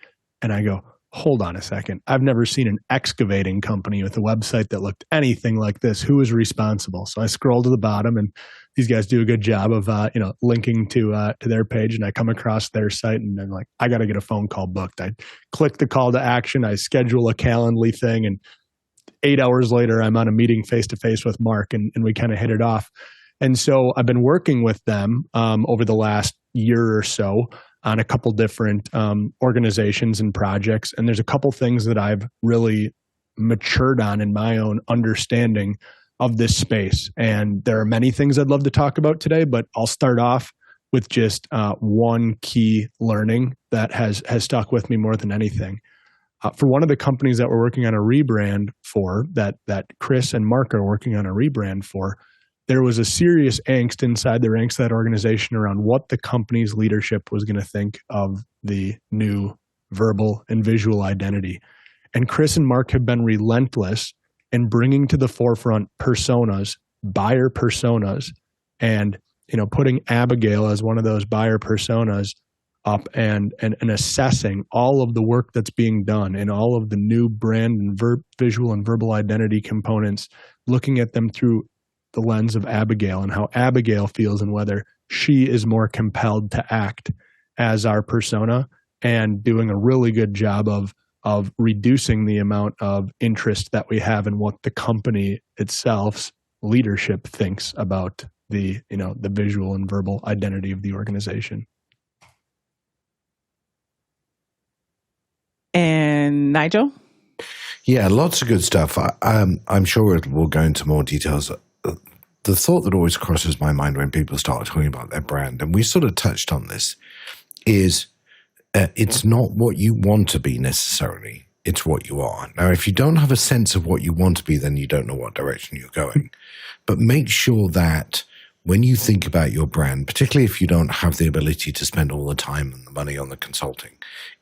[SPEAKER 8] And I go, hold on a second. I've never seen an excavating company with a website that looked anything like this. Who is responsible? So I scroll to the bottom and these guys do a good job of, linking to their page. And I come across their site and I'm like, I got to get a phone call booked. I click the call to action. I schedule a Calendly thing. And 8 hours later, I'm on a meeting face-to-face with Mark and we kind of hit it off. And so I've been working with them over the last year or so on a couple different organizations and projects. And there's a couple things that I've really matured on in my own understanding of this space. And there are many things I'd love to talk about today, but I'll start off with just one key learning that has stuck with me more than anything. For one of the companies that we're working on a rebrand for, that Chris and Mark are working on a rebrand for, there was a serious angst inside the ranks of that organization around what the company's leadership was going to think of the new verbal and visual identity. And Chris and Mark have been relentless in bringing to the forefront personas, buyer personas, and putting Abigail as one of those buyer personas up and assessing all of the work that's being done and all of the new brand and visual and verbal identity components, looking at them through the lens of Abigail and how Abigail feels and whether she is more compelled to act as our persona, and doing a really good job of reducing the amount of interest that we have in what the company itself's leadership thinks about the visual and verbal identity of the organization.
[SPEAKER 1] And Nigel?
[SPEAKER 4] Yeah, lots of good stuff. I'm sure we'll go into more details. The thought that always crosses my mind when people start talking about their brand, and we sort of touched on this, is it's not what you want to be necessarily. It's what you are. Now, if you don't have a sense of what you want to be, then you don't know what direction you're going. But make sure that when you think about your brand, particularly if you don't have the ability to spend all the time and the money on the consulting,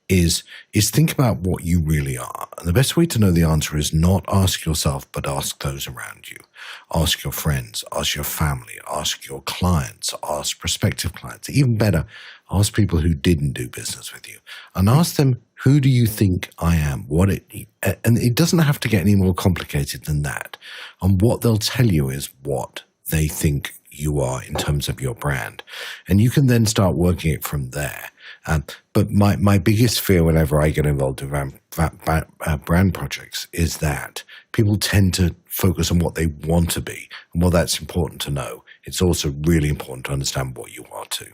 [SPEAKER 4] is think about what you really are. And the best way to know the answer is not ask yourself, but ask those around you. Ask your friends, ask your family, ask your clients, ask prospective clients. Even better, ask people who didn't do business with you and ask them, who do you think I am? And it doesn't have to get any more complicated than that. And what they'll tell you is what they think you are in terms of your brand. And you can then start working it from there. But my biggest fear whenever I get involved in brand projects is that people tend to focus on what they want to be. And while that's important to know, it's also really important to understand what you are too.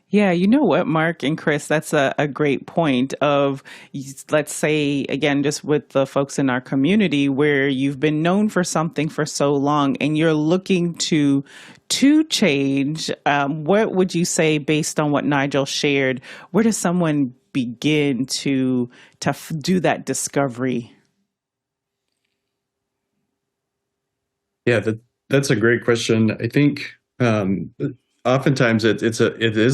[SPEAKER 1] Yeah, you know what, Mark and Chris, that's a great point of, let's say, again, just with the folks in our community where you've been known for something for so long and you're looking to change. What would you say, based on what Nigel shared, where does someone begin to do that discovery?
[SPEAKER 6] Yeah, that's a great question. I think oftentimes it is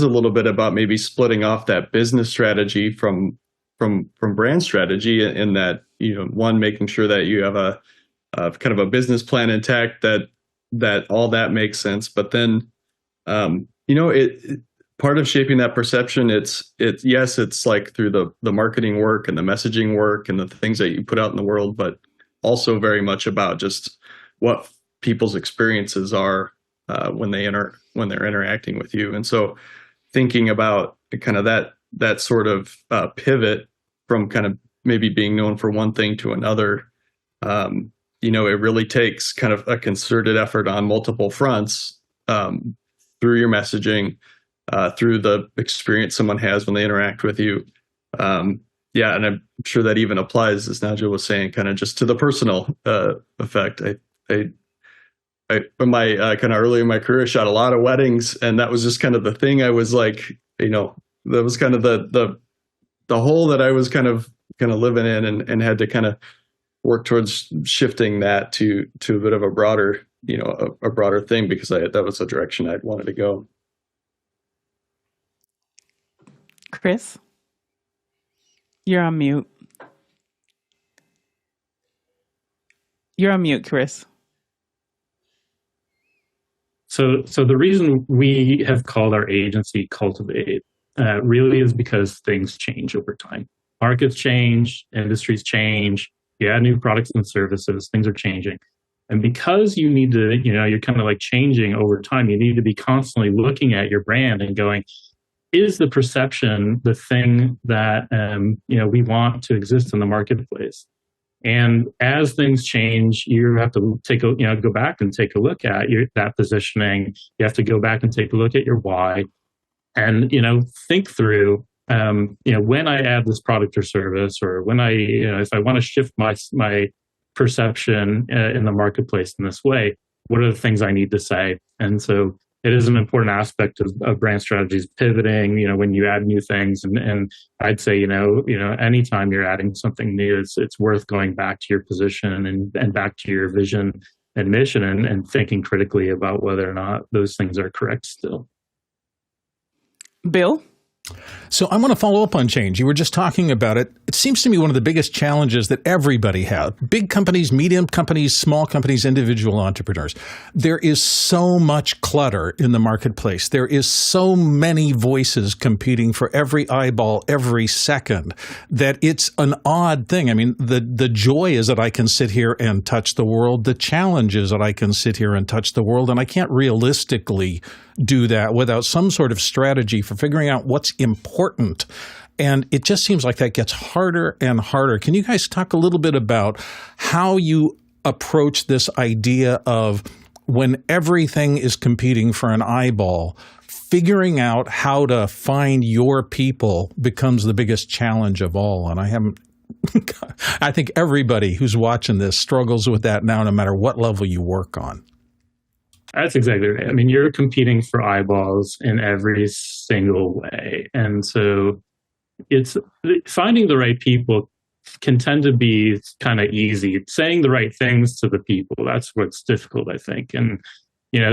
[SPEAKER 6] a little bit about maybe splitting off that business strategy from brand strategy, in that, one, making sure that you have a kind of a business plan intact, that all that makes sense. But then, part of shaping that perception, it's like through the marketing work and the messaging work and the things that you put out in the world, but also very much about just what people's experiences are when they're interacting with you. And so thinking about kind of that sort of pivot from kind of maybe being known for one thing to another, it really takes kind of a concerted effort on multiple fronts, through your messaging, through the experience someone has when they interact with you. And I'm sure that even applies, as Nigel was saying, kind of just to the personal effect. I my kind of early in my career, shot a lot of weddings, and that was just kind of the thing. I was like, that was kind of the hole that I was kind of living in, and had to kind of work towards shifting that to a bit of a broader, a broader thing, because that was the direction I'd wanted to go.
[SPEAKER 1] Chris, you're on mute. You're on mute, Chris.
[SPEAKER 7] So the reason we have called our agency Cultivate really is because things change over time. Markets change, industries change, you add new products and services, things are changing. And because you need to, you're kind of like changing over time, you need to be constantly looking at your brand and going, is the perception the thing that, we want to exist in the marketplace? And as things change, you have to go back and take a look at that positioning. You have to go back and take a look at your why, and think through, when I add this product or service, or when if I want to shift my perception in the marketplace in this way, what are the things I need to say? And so it is an important aspect of brand strategies, pivoting, when you add new things. And I'd say, anytime you're adding something new, it's worth going back to your position and back to your vision and mission, and thinking critically about whether or not those things are correct still.
[SPEAKER 1] Bill?
[SPEAKER 2] So I want to follow up on change. You were just talking about it. It seems to me one of the biggest challenges that everybody has, big companies, medium companies, small companies, individual entrepreneurs. There is so much clutter in the marketplace. There is so many voices competing for every eyeball every second that it's an odd thing. I mean, the joy is that I can sit here and touch the world. The challenge is that I can sit here and touch the world, and I can't realistically do that without some sort of strategy for figuring out what's important. And it just seems like that gets harder and harder. Can you guys talk a little bit about how you approach this idea of when everything is competing for an eyeball, figuring out how to find your people becomes the biggest challenge of all? And I think everybody who's watching this struggles with that now, no matter what level you work on.
[SPEAKER 7] That's exactly right. I mean, you're competing for eyeballs in every single way. And so it's finding the right people can tend to be kind of easy. Saying the right things to the people, that's what's difficult, I think. And,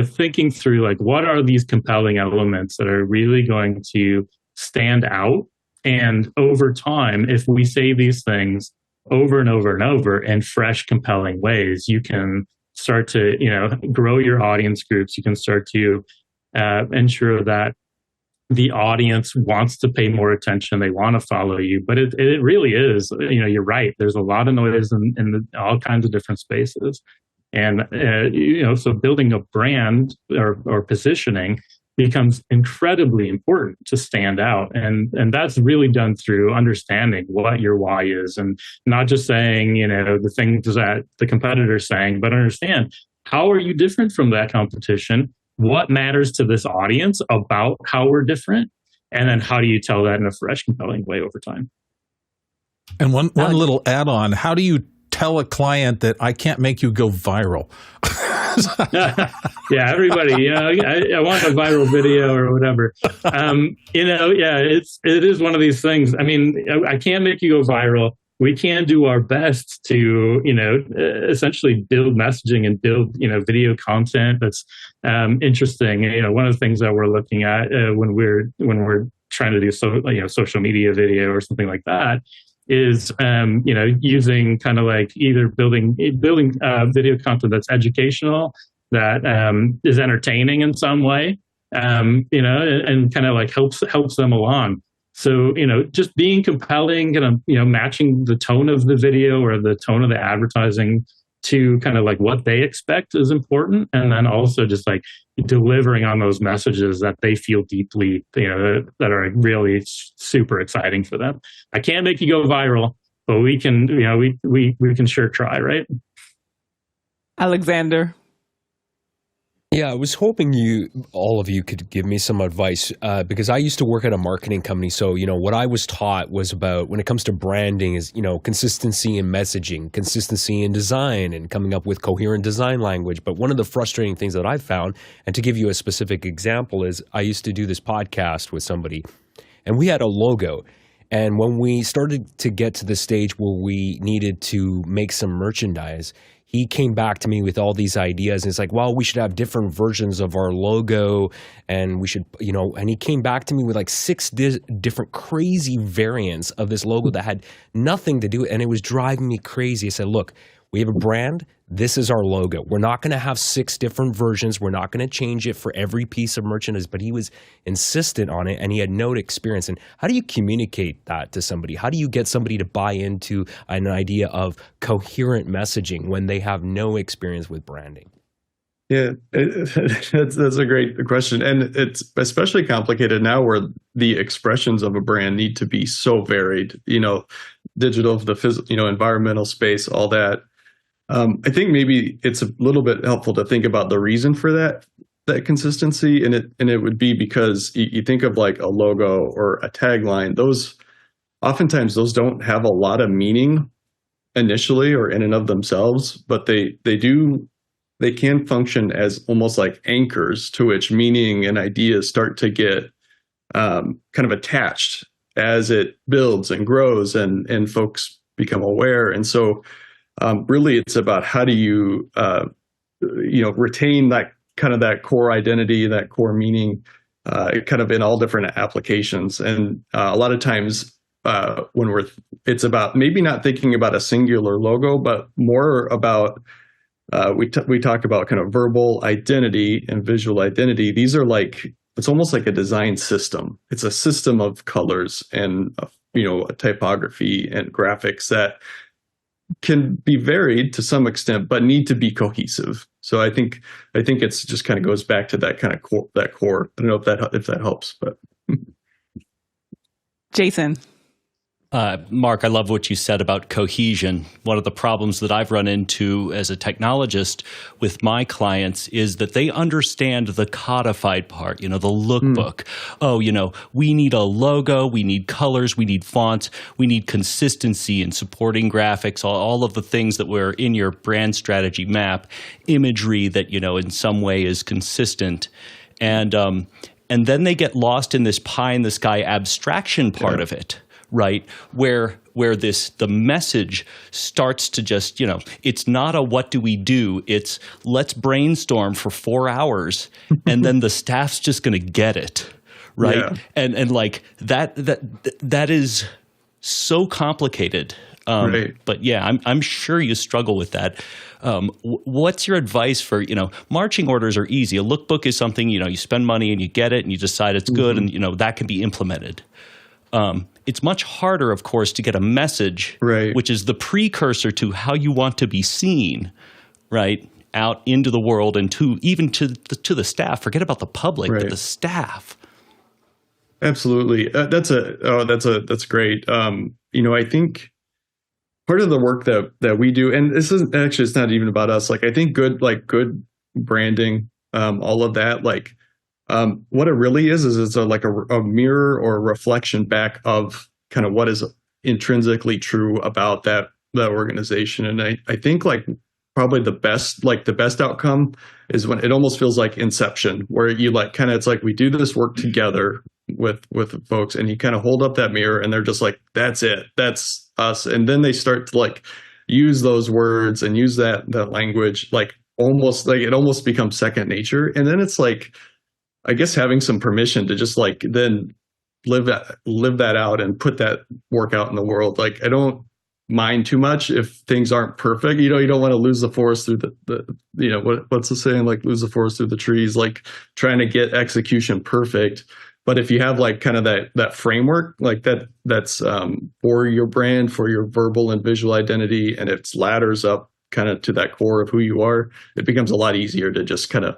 [SPEAKER 7] thinking through like, what are these compelling elements that are really going to stand out? And over time, if we say these things over and over and over in fresh, compelling ways, you can start to, grow your audience groups. You can start to ensure that the audience wants to pay more attention. They want to follow you. But it really is, you're right. There's a lot of noise in all kinds of different spaces. And, so building a brand or positioning becomes incredibly important to stand out. And that's really done through understanding what your why is, and not just saying, the things that the competitor's saying, but understand, how are you different from that competition? What matters to this audience about how we're different? And then how do you tell that in a fresh, compelling way over time?
[SPEAKER 2] And one little add-on, how do you tell a client that I can't make you go viral?
[SPEAKER 7] Yeah, everybody, I want a viral video or whatever. It is one of these things. I mean, I can't make you go viral. We can do our best to, essentially build messaging and build, video content that's interesting. One of the things that we're looking at when we're trying to do social media video or something like that is using kind of like either building video content that's educational, that is entertaining in some way, and kind of like helps them along. So just being compelling, matching the tone of the video or the tone of the advertising to kind of like what they expect is important, and then also just like delivering on those messages that they feel deeply, that are really super exciting for them. I can't make you go viral, but we can, we can sure try, right?
[SPEAKER 1] Alexander.
[SPEAKER 5] Yeah, I was hoping all of you could give me some advice because I used to work at a marketing company. So, what I was taught was about when it comes to branding is, consistency in messaging, consistency in design, and coming up with coherent design language. But one of the frustrating things that I've found, and to give you a specific example, is I used to do this podcast with somebody and we had a logo. And when we started to get to the stage where we needed to make some merchandise, he came back to me with all these ideas, and it's like, well, we should have different versions of our logo, and we should, and he came back to me with like 6 different crazy variants of this logo that had nothing to do with it, and it was driving me crazy. I said, look, we have a brand. This is our logo. We're not going to have 6 different versions. We're not going to change it for every piece of merchandise. But he was insistent on it, and he had no experience. And how do you communicate that to somebody? How do you get somebody to buy into an idea of coherent messaging when they have no experience with branding?
[SPEAKER 6] Yeah, that's a great question. And it's especially complicated now where the expressions of a brand need to be so varied, digital, the physical, environmental space, all that. I think maybe it's a little bit helpful to think about the reason for that consistency, and it would be because you think of like a logo or a tagline. Oftentimes those don't have a lot of meaning initially or in and of themselves, but they can function as almost like anchors to which meaning and ideas start to get kind of attached as it builds and grows and folks become aware. And so really it's about how do you, retain that kind of that core identity, that core meaning, kind of in all different applications. And a lot of times when it's about maybe not thinking about a singular logo, but more about we talk about kind of verbal identity and visual identity. These are it's almost like a design system. It's a system of colors and a typography and graphics that can be varied to some extent, but need to be cohesive. So I think it's just kind of goes back to that kind of core. I don't know if that helps, but
[SPEAKER 1] Jason.
[SPEAKER 3] Mark, I love what you said about cohesion. One of the problems that I've run into as a technologist with my clients is that they understand the codified part, the lookbook. Oh, we need a logo, we need colors, we need fonts, we need consistency in supporting graphics, all of the things that were in your brand strategy map, imagery that, in some way is consistent. And then they get lost in this pie in the sky abstraction part of it. Right, where the message starts to just, it's not a what do we do, it's let's brainstorm for 4 hours and then the staff's just going to get it, right? Yeah. And like that is so complicated.
[SPEAKER 6] Right.
[SPEAKER 3] But yeah, I'm sure you struggle with that. What's your advice for, marching orders are easy. A lookbook is something, you spend money and you get it and you decide it's good and, that can be implemented. It's much harder, of course, to get a message,
[SPEAKER 6] right,
[SPEAKER 3] which is the precursor to how you want to be seen, right, out into the world and to the staff. Forget about the public,
[SPEAKER 6] right,
[SPEAKER 3] but the staff.
[SPEAKER 6] Absolutely, that's great. I think part of the work that we do, and this isn't actually, it's not even about us. I think good branding, all of that, what it really is it's a mirror or a reflection back of kind of what is intrinsically true about that organization. And I think probably the best outcome is when it almost feels like Inception, where you it's like we do this work together with folks, and you kind of hold up that mirror and they're just like, that's it, that's us. And then they start to use those words and use that language, it almost becomes second nature. And then it's I guess having some permission to just then live that out and put that work out in the world. I don't mind too much if things aren't perfect. You don't want to lose the forest through what's the saying? Lose the forest through the trees, trying to get execution perfect. But if you have kind of that framework, that's for your brand, for your verbal and visual identity, and it ladders up kind of to that core of who you are, it becomes a lot easier to just kind of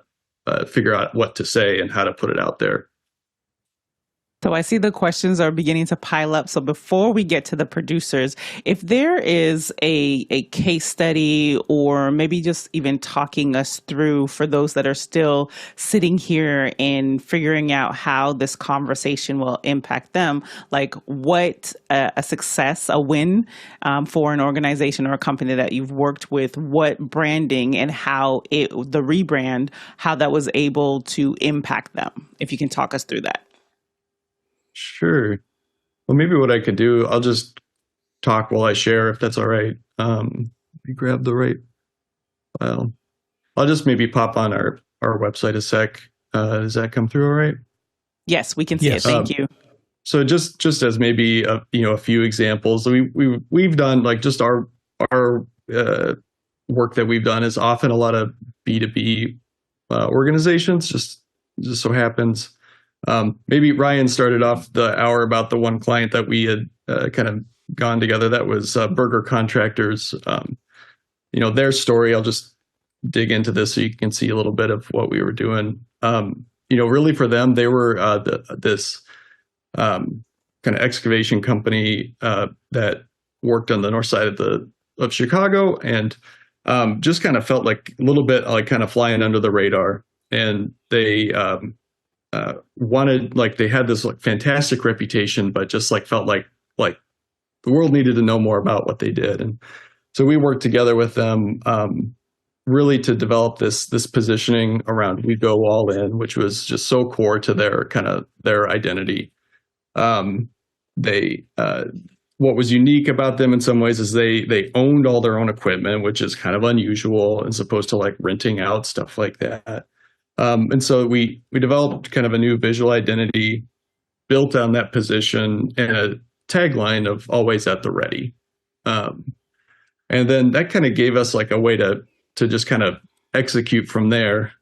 [SPEAKER 6] figure out what to say and how to put it out there.
[SPEAKER 1] So I see the questions are beginning to pile up. So before we get to the producers, if there is a case study or maybe just even talking us through for those that are still sitting here and figuring out how this conversation will impact them, what a success, a win for an organization or a company that you've worked with, what branding and how the rebrand, how that was able to impact them. If you can talk us through that.
[SPEAKER 6] Sure. Well, maybe what I could do, I'll just talk while I share, if that's all right. You grab the right file. I'll just maybe pop on our website a sec. Does that come through all right?
[SPEAKER 1] Yes, we can see it. Thank you.
[SPEAKER 6] So just as maybe a few examples, we've done just our work that we've done is often a lot of B2B organizations. Just so happens. Maybe Ryan started off the hour about the one client that we had kind of gone together. That was Berger Contractors. Their story, I'll just dig into this so you can see a little bit of what we were doing. Really for them, they were this kind of excavation company that worked on the north side of Chicago, and just kind of felt like a little bit kind of flying under the radar. And they wanted, they had this fantastic reputation, but just felt like the world needed to know more about what they did. And so we worked together with them really to develop this positioning around "we go all in," which was just so core to their identity. What was unique about them in some ways is they owned all their own equipment, which is kind of unusual as opposed to renting out stuff like that. And so we developed kind of a new visual identity built on that position and a tagline of always at the ready. And then that kind of gave us like a way to just kind of execute from there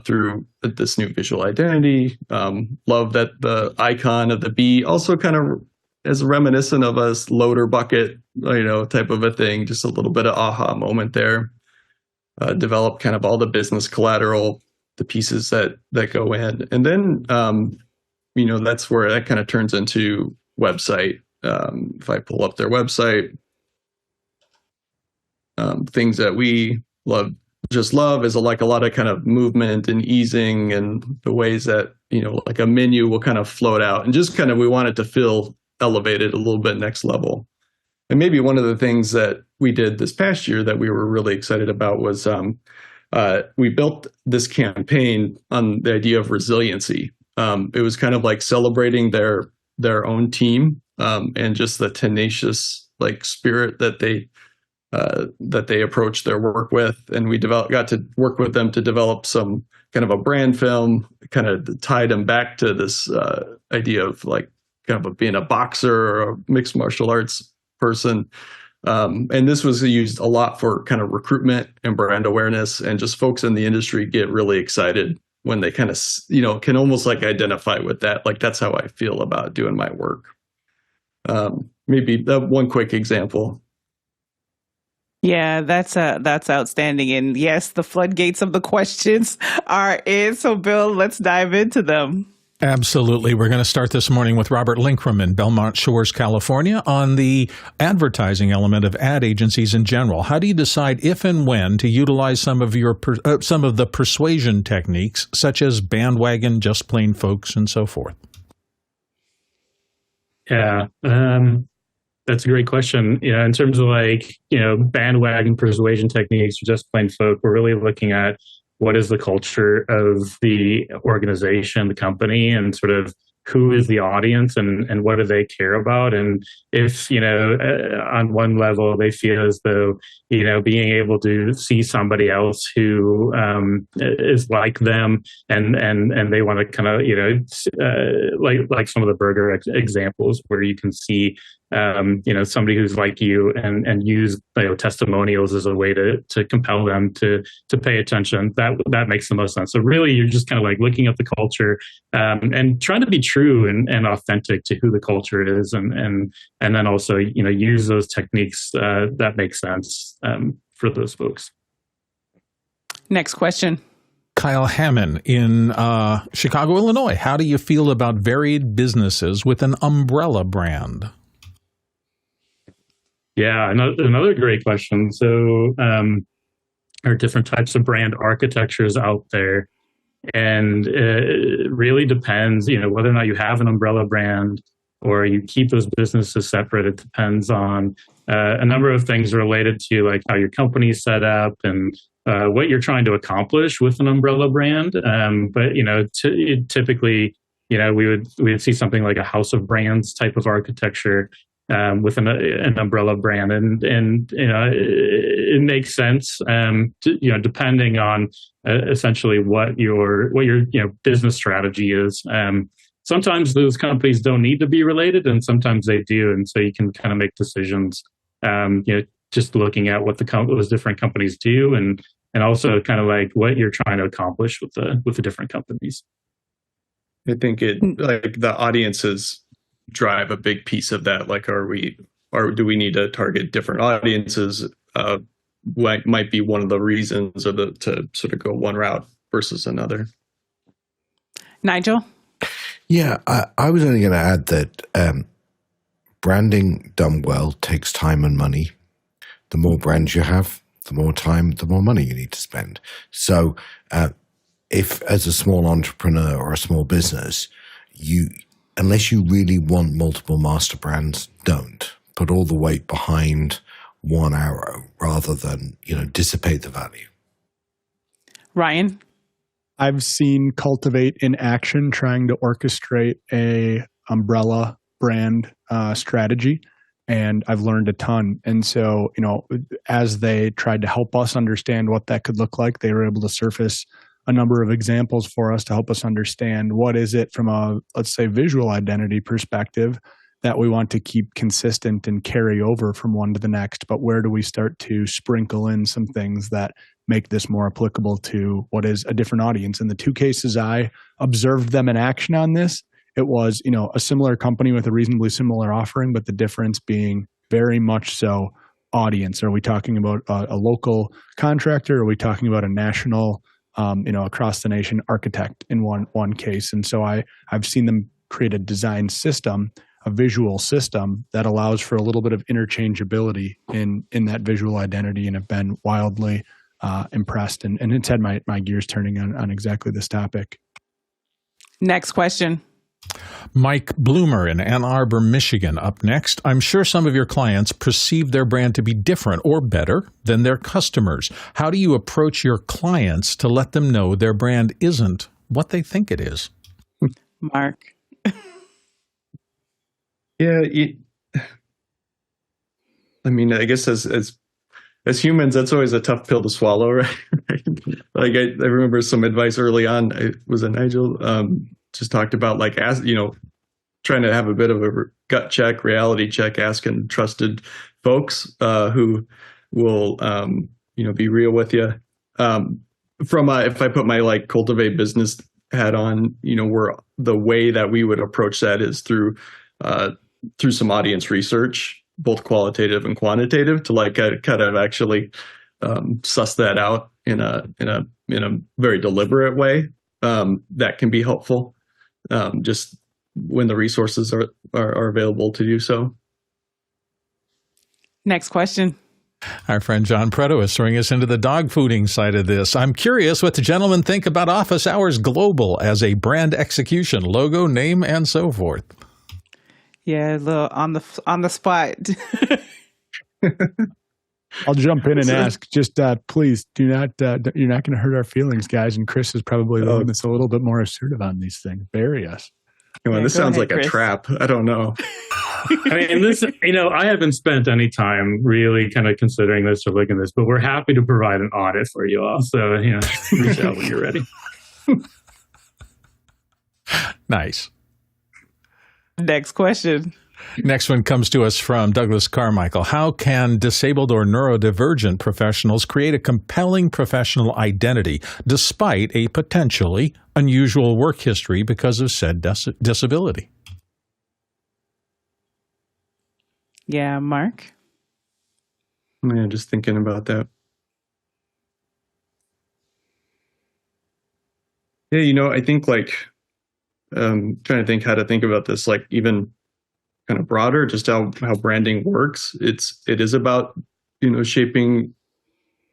[SPEAKER 6] through this new visual identity. Love that the icon of the bee also kind of is reminiscent of a loader bucket, type of a thing, just a little bit of aha moment there. Develop kind of all the business collateral, the pieces that go in. And then, that's where that kind of turns into website. If I pull up their website, things that we love is like a lot of kind of movement and easing and the ways that, like a menu will kind of float out and just kind of, we want it to feel elevated a little bit next level. And maybe one of the things that we did this past year that we were really excited about was we built this campaign on the idea of resiliency. It was kind of like celebrating their own team and just the tenacious like spirit that they approach their work with. And we got to work with them to develop some kind of a brand film, kind of tied them back to this idea of like kind of being a boxer or a mixed martial arts person. And this was used a lot for kind of recruitment and brand awareness, and just folks in the industry get really excited when they kind of, can almost like identify with that. Like, that's how I feel about doing my work. Maybe one quick example.
[SPEAKER 1] Yeah, that's outstanding. And yes, the floodgates of the questions are in. So Bill, let's dive into them.
[SPEAKER 2] Absolutely. We're going to start this morning with Robert Linkram in Belmont Shores, California, on the advertising element of ad agencies in general. How do you decide if and when to utilize some of the persuasion techniques, such as BAND WAGON, just plain folks, and so forth?
[SPEAKER 7] Yeah, that's a great question. In terms of BAND WAGON persuasion techniques, or just plain folk, we're really looking at what is the culture of the organization, the company, and sort of who is the audience and what do they care about? And if, on one level they feel as though, being able to see somebody else who is like them and they want to kind of, like some of the Berger examples where you can see, somebody who's like you and use testimonials as a way to compel them to pay attention. That makes the most sense. So really, you're just kind of like looking at the culture and trying to be true and authentic to who the culture is, and then also use those techniques that make sense for those folks.
[SPEAKER 1] Next question.
[SPEAKER 2] Kyle Hammond in Chicago, Illinois. How do you feel about varied businesses with an umbrella brand? Yeah,
[SPEAKER 7] another great question. So there are different types of brand architectures out there. And it really depends, whether or not you have an umbrella brand or you keep those businesses separate. It depends on a number of things related to like how your company is set up and what you're trying to accomplish with an umbrella brand. But typically, we would see something like a house of brands type of architecture with an umbrella brand, and it makes sense. Depending on essentially what your business strategy is. Sometimes those companies don't need to be related, and sometimes they do, and so you can kind of make decisions. Just looking at what those different companies do, and also kind of like what you're trying to accomplish with the different companies.
[SPEAKER 6] I think the audiences drive a big piece of that. Like, do we need to target different audiences? Might be one of the reasons, or to sort of go one route versus another.
[SPEAKER 1] Nigel?
[SPEAKER 4] Yeah, I was only going to add that branding done well takes time and money. The more brands you have, the more time, the more money you need to spend. So if as a small entrepreneur or a small business, unless you really want multiple master brands, don't put all the weight behind one arrow rather than, dissipate the value.
[SPEAKER 1] Ryan?
[SPEAKER 8] I've seen Cultivate in action trying to orchestrate a umbrella brand strategy, and I've learned a ton. And so, as they tried to help us understand what that could look like, they were able to surface a number of examples for us to help us understand what is it from a, let's say, visual identity perspective that we want to keep consistent and carry over from one to the next, but where do we start to sprinkle in some things that make this more applicable to what is a different audience? In the two cases I observed them in action on this, it was, a similar company with a reasonably similar offering, but the difference being very much so audience. Are we talking about a local contractor? Are we talking about a national, across the nation architect in one case? And so I've seen them create a design system, a visual system that allows for a little bit of interchangeability in that visual identity, and have been wildly impressed. And it's had my gears turning on exactly this topic.
[SPEAKER 1] Next question.
[SPEAKER 2] Mike Bloomer in Ann Arbor, Michigan, up next. I'm sure some of your clients perceive their brand to be different or better than their customers. How do you approach your clients to let them know their brand isn't what they think it is?
[SPEAKER 1] Mark.
[SPEAKER 6] Yeah, I guess as humans, that's always a tough pill to swallow, right? Like I remember some advice early on. Was it Nigel? Just talked about trying to have a bit of a gut check, reality check, asking trusted folks who will be real with you. If I put my Cultivate business hat on, where the way that we would approach that is through some audience research, both qualitative and quantitative, to kind of actually suss that out in a very deliberate way. That can be helpful, just when the resources are available to do so.
[SPEAKER 1] Next question.
[SPEAKER 2] Our friend John Preto is throwing us into the dog fooding side of this. I'm curious what the gentlemen think about Office Hours Global as a brand execution, logo, name, and so forth.
[SPEAKER 1] Yeah, a little on the spot.
[SPEAKER 8] I'll jump in and ask, just please do not, you're not going to hurt our feelings, guys. And Chris is probably the one that's a little bit more assertive on these things. Bury us.
[SPEAKER 6] This sounds like Chris. A trap. I don't know.
[SPEAKER 7] This, I haven't spent any time really kind of considering this or looking at this, but we're happy to provide an audit for you all. So, reach out when you're ready.
[SPEAKER 2] Nice.
[SPEAKER 1] Next question.
[SPEAKER 2] Next one comes to us from Douglas Carmichael. How can disabled or neurodivergent professionals create a compelling professional identity despite a potentially unusual work history because of said disability?
[SPEAKER 1] Yeah, Mark?
[SPEAKER 6] Yeah, just thinking about that. Yeah, I think trying to think how to think about this, even kind of broader, just how branding works. It is about, shaping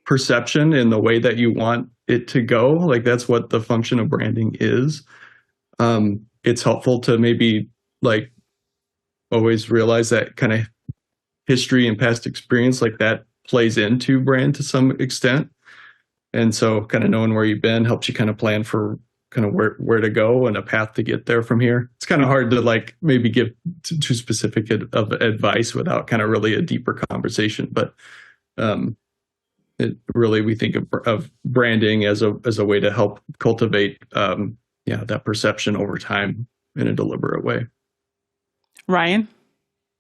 [SPEAKER 6] perception in the way that you want it to go. That's what the function of branding is. It's helpful to maybe always realize that kind of history and past experience that plays into brand to some extent. And so kind of knowing where you've been helps you kind of plan for kind of where to go and a path to get there from here. It's kind of hard to maybe give too specific of advice without kind of really a deeper conversation. But we think of branding as a way to help cultivate that perception over time in a deliberate way.
[SPEAKER 1] Ryan?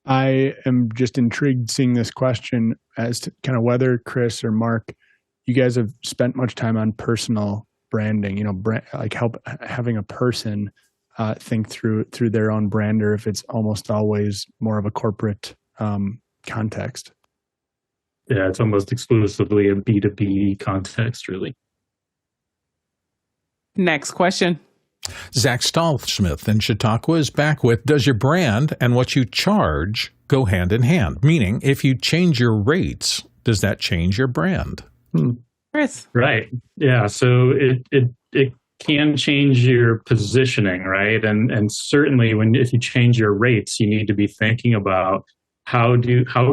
[SPEAKER 8] I am just intrigued seeing this question as to kind of whether Chris or Mark, you guys have spent much time on personal branding, having a person think through their own brand, or if it's almost always more of a corporate context.
[SPEAKER 7] Yeah, it's almost exclusively a B2B context, really.
[SPEAKER 1] Next question.
[SPEAKER 2] Zach Stahlschmidt in Chautauqua is back with, does your brand and what you charge go hand in hand? Meaning, if you change your rates, does that change your brand?
[SPEAKER 1] Chris.
[SPEAKER 7] Right. Yeah. So it can change your positioning, right? And certainly if you change your rates, you need to be thinking about how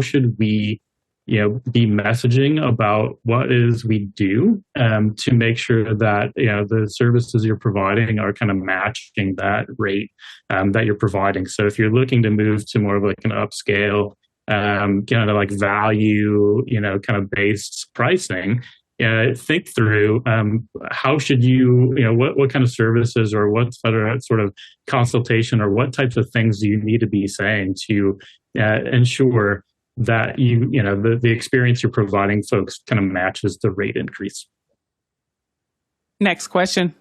[SPEAKER 7] should we be messaging about what is we do to make sure that the services you're providing are kind of matching that rate that you're providing. So if you're looking to move to more of an upscale kind of value kind of based pricing, think through how should you, what kind of services or what sort of consultation or what types of things do you need to be saying to ensure that the experience you're providing folks kind of matches the rate increase.
[SPEAKER 1] Next question.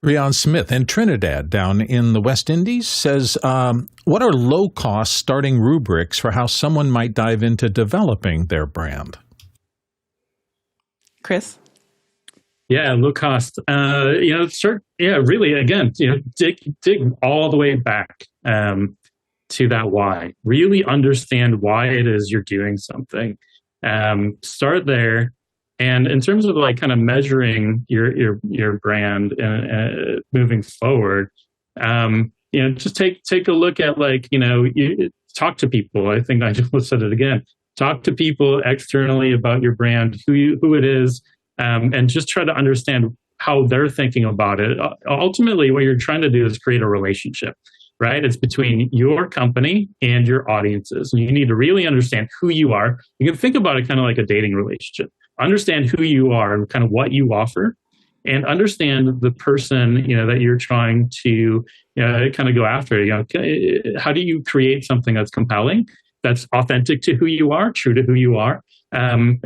[SPEAKER 2] Rian Smith in Trinidad down in the West Indies says, what are low-cost starting rubrics for how someone might dive into developing their brand?
[SPEAKER 1] Chris?
[SPEAKER 7] Yeah, low cost. Really, again, dig all the way back to that why. Really understand why it is you're doing something. Start there. And in terms of like kind of measuring your brand and moving forward, just take a look at you talk to people. I think I just said it again. Talk to people externally about your brand, who it is, and just try to understand how they're thinking about it. Ultimately, what you're trying to do is create a relationship, right? It's between your company and your audiences. And you need to really understand who you are. You can think about it kind of like a dating relationship. Understand who you are and kind of what you offer, and understand the person, that you're trying to kind of go after. How do you create something that's compelling, that's authentic to who you are, true to who you are, and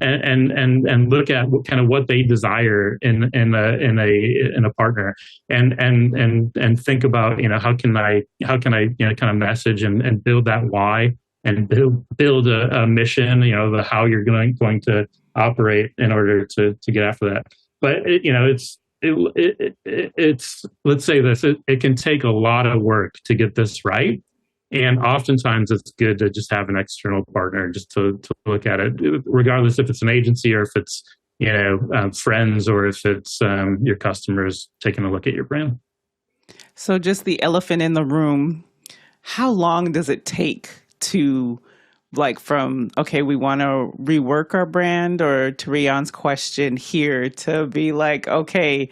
[SPEAKER 7] look at what they desire in a partner, and think about how can I kind of message and build that why, and build a mission, how you're going to operate in order to get after that. But it's let's say this, it can take a lot of work to get this right. And oftentimes it's good to just have an external partner just to look at it, regardless if it's an agency or if it's, friends, or if it's your customers taking a look at your brand.
[SPEAKER 1] So just the elephant in the room, how long does it take to from, okay, we want to rework our brand, or to Rian's question here, to be like, okay,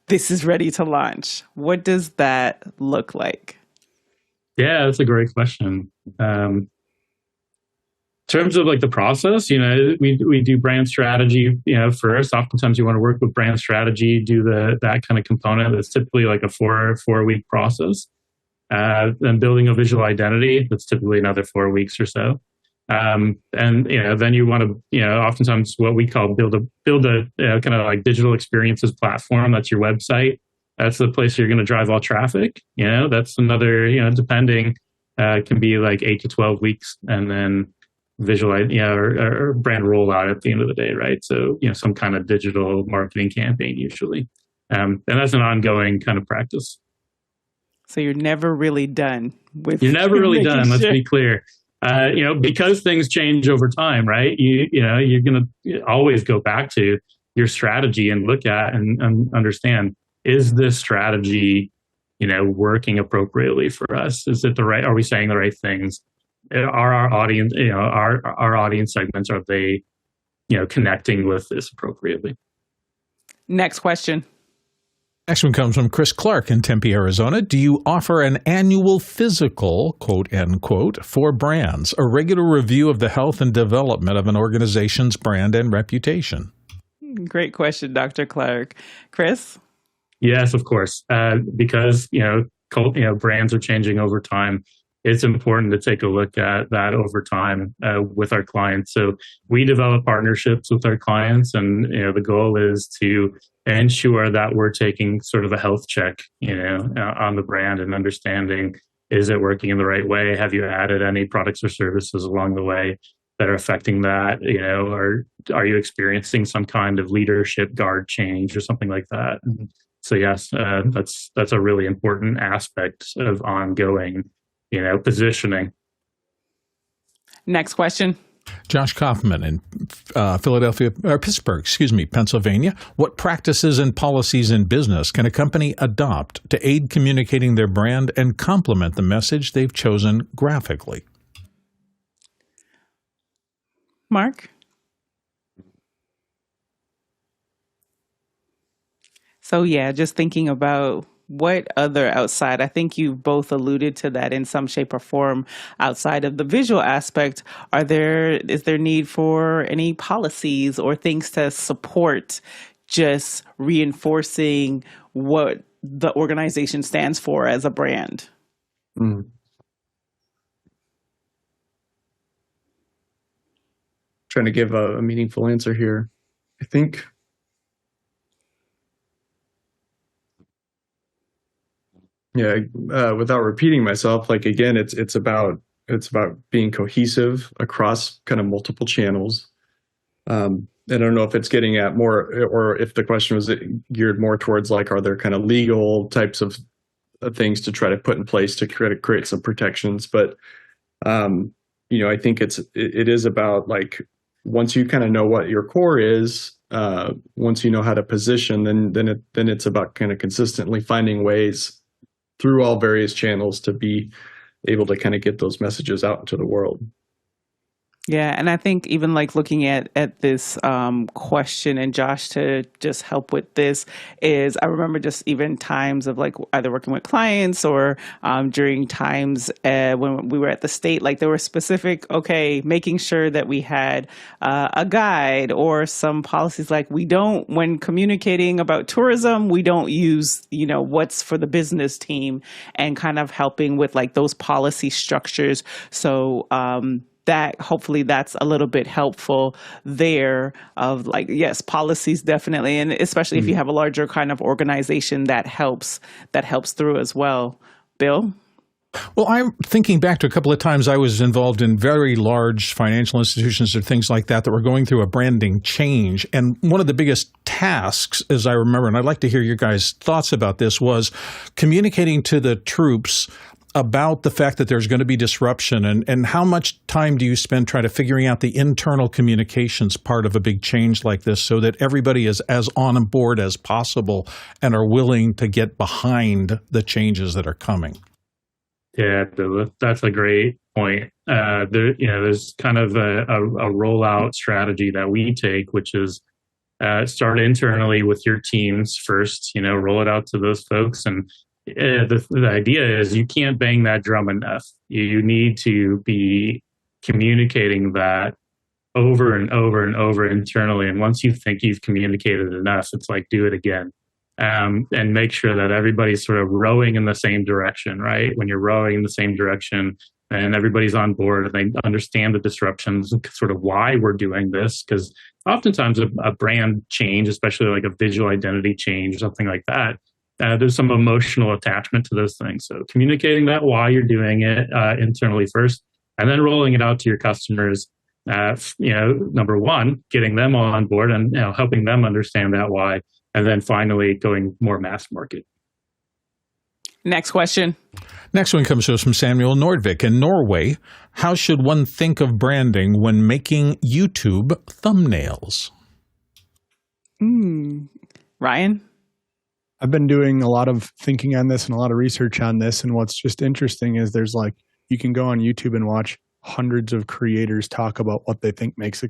[SPEAKER 1] this is ready to launch? What does that look like?
[SPEAKER 7] Yeah, that's a great question. In terms of the process, we do brand strategy, first. Oftentimes you want to work with brand strategy, do that kind of component. That's typically like a four-week process. Then building a visual identity, that's typically another 4 weeks or so. And then you want to, oftentimes what we call build a kind of like digital experiences platform. That's your website. That's the place you're going to drive all traffic. That's another, depending, can be like 8 to 12 weeks, and then visual, or brand rollout at the end of the day, right? So, some kind of digital marketing campaign usually. And that's an ongoing kind of practice.
[SPEAKER 1] So you're never really done with.
[SPEAKER 7] You're never really done. Let's be clear. Because things change over time, right? You're going to always go back to your strategy and look at and understand, is this strategy, working appropriately for us? Is it are we saying the right things? Are our audience, our audience segments, are they, connecting with this appropriately?
[SPEAKER 1] Next question.
[SPEAKER 2] Next one comes from Chris Clark in Tempe, Arizona. Do you offer an annual physical, quote, end quote, for brands, a regular review of the health and development of an organization's brand and reputation?
[SPEAKER 1] Great question, Dr. Clark. Chris?
[SPEAKER 7] Yes, of course. Because, brands are changing over time. It's important to take a look at that over time with our clients. So we develop partnerships with our clients, and the goal is to ensure that we're taking sort of a health check, on the brand, and understanding, is it working in the right way? Have you added any products or services along the way that are affecting that? Or are you experiencing some kind of leadership guard change or something like that? So yes, that's a really important aspect of ongoing, positioning.
[SPEAKER 1] Next question.
[SPEAKER 2] Josh Kaufman in Pittsburgh, Pennsylvania. What practices and policies in business can a company adopt to aid communicating their brand and complement the message they've chosen graphically?
[SPEAKER 1] Mark? So yeah, just thinking about What other outside, I think you both alluded to that in some shape or form, outside of the visual aspect, is there need for any policies or things to support just reinforcing what the organization stands for as a brand?
[SPEAKER 6] Mm. Trying to give a meaningful answer here. I think without repeating myself, like again, it's about being cohesive across kind of multiple channels. I don't know if it's getting at more, or if the question was geared more towards like, are there kind of legal types of things to try to put in place to create some protections? But I think it is about like, once you kind of know what your core is, once you know how to position, then it's about kind of consistently finding ways through all various channels to be able to kind of get those messages out into the world.
[SPEAKER 1] Yeah, and I think even like looking at this question, and Josh, to just help with this, is I remember just even times of like either working with clients or during times when we were at the state, like there were specific, making sure that we had a guide or some policies, like when communicating about tourism, we don't use, what's for the business team, and kind of helping with like those policy structures. So, that hopefully that's a little bit helpful there of like, yes, policies definitely. And especially if you have a larger kind of organization that helps through as well. Bill?
[SPEAKER 2] Well, I'm thinking back to a couple of times I was involved in very large financial institutions or things like that were going through a branding change. And one of the biggest tasks, as I remember, and I'd like to hear your guys' thoughts about this, was communicating to the troops about the fact that there's going to be disruption, and how much time do you spend trying to figuring out the internal communications part of a big change like this so that everybody is as on board as possible and are willing to get behind the changes that are coming?
[SPEAKER 7] Yeah, that's a great point. There's kind of a rollout strategy that we take, which is start internally with your teams first, roll it out to those folks. And the idea is you can't bang that drum enough. You need to be communicating that over and over and over internally. And once you think you've communicated enough, it's like, do it again. And make sure that everybody's sort of rowing in the same direction, right? When you're rowing in the same direction and everybody's on board and they understand the disruptions and sort of why we're doing this. Because oftentimes a brand change, especially like a visual identity change or something like that, there's some emotional attachment to those things. So communicating that why you're doing it internally first, and then rolling it out to your customers. Number one, getting them all on board and helping them understand that why, and then finally going more mass market.
[SPEAKER 1] Next question.
[SPEAKER 2] Next one comes to us from Samuel Nordvik in Norway. How should one think of branding when making YouTube thumbnails?
[SPEAKER 1] Ryan?
[SPEAKER 8] I've been doing a lot of thinking on this and a lot of research on this. And what's just interesting is you can go on YouTube and watch hundreds of creators talk about what they think makes a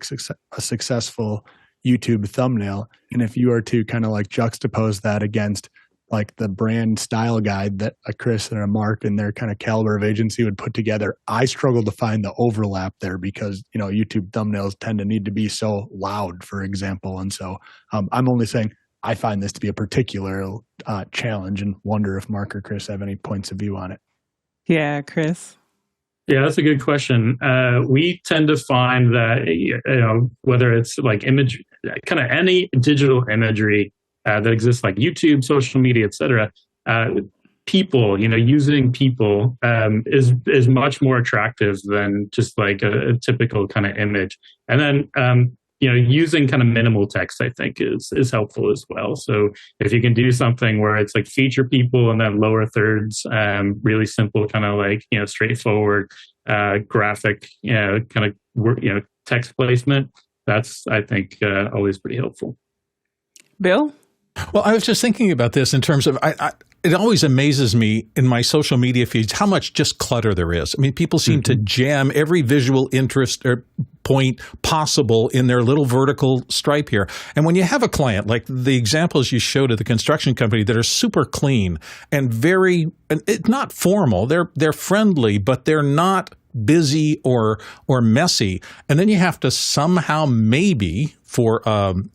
[SPEAKER 8] successful YouTube thumbnail. And if you are to kind of like juxtapose that against like the brand style guide that a Chris and a Mark and their kind of caliber of agency would put together, I struggle to find the overlap there because, YouTube thumbnails tend to need to be so loud, for example. And so I'm only saying I find this to be a particular challenge and wonder if Mark or Chris have any points of view on it.
[SPEAKER 1] Yeah, Chris.
[SPEAKER 7] Yeah, that's a good question. We tend to find that, whether it's like image, kind of any digital imagery that exists like YouTube, social media, et cetera, people, using people is much more attractive than just like a typical kind of image. And then, using kind of minimal text, I think is helpful as well. So if you can do something where it's like feature people and then lower thirds, really simple, kind of like, straightforward, graphic, kind of, text placement, that's, I think, always pretty helpful.
[SPEAKER 1] Bill?
[SPEAKER 2] Well, I was just thinking about this in terms of, it always amazes me in my social media feeds how much just clutter there is. I mean, people seem to jam every visual interest or point possible in their little vertical stripe here. And when you have a client, like the examples you showed at the construction company that are super clean and very, it's not formal, they're friendly, but they're not busy or messy. And then you have to somehow, maybe for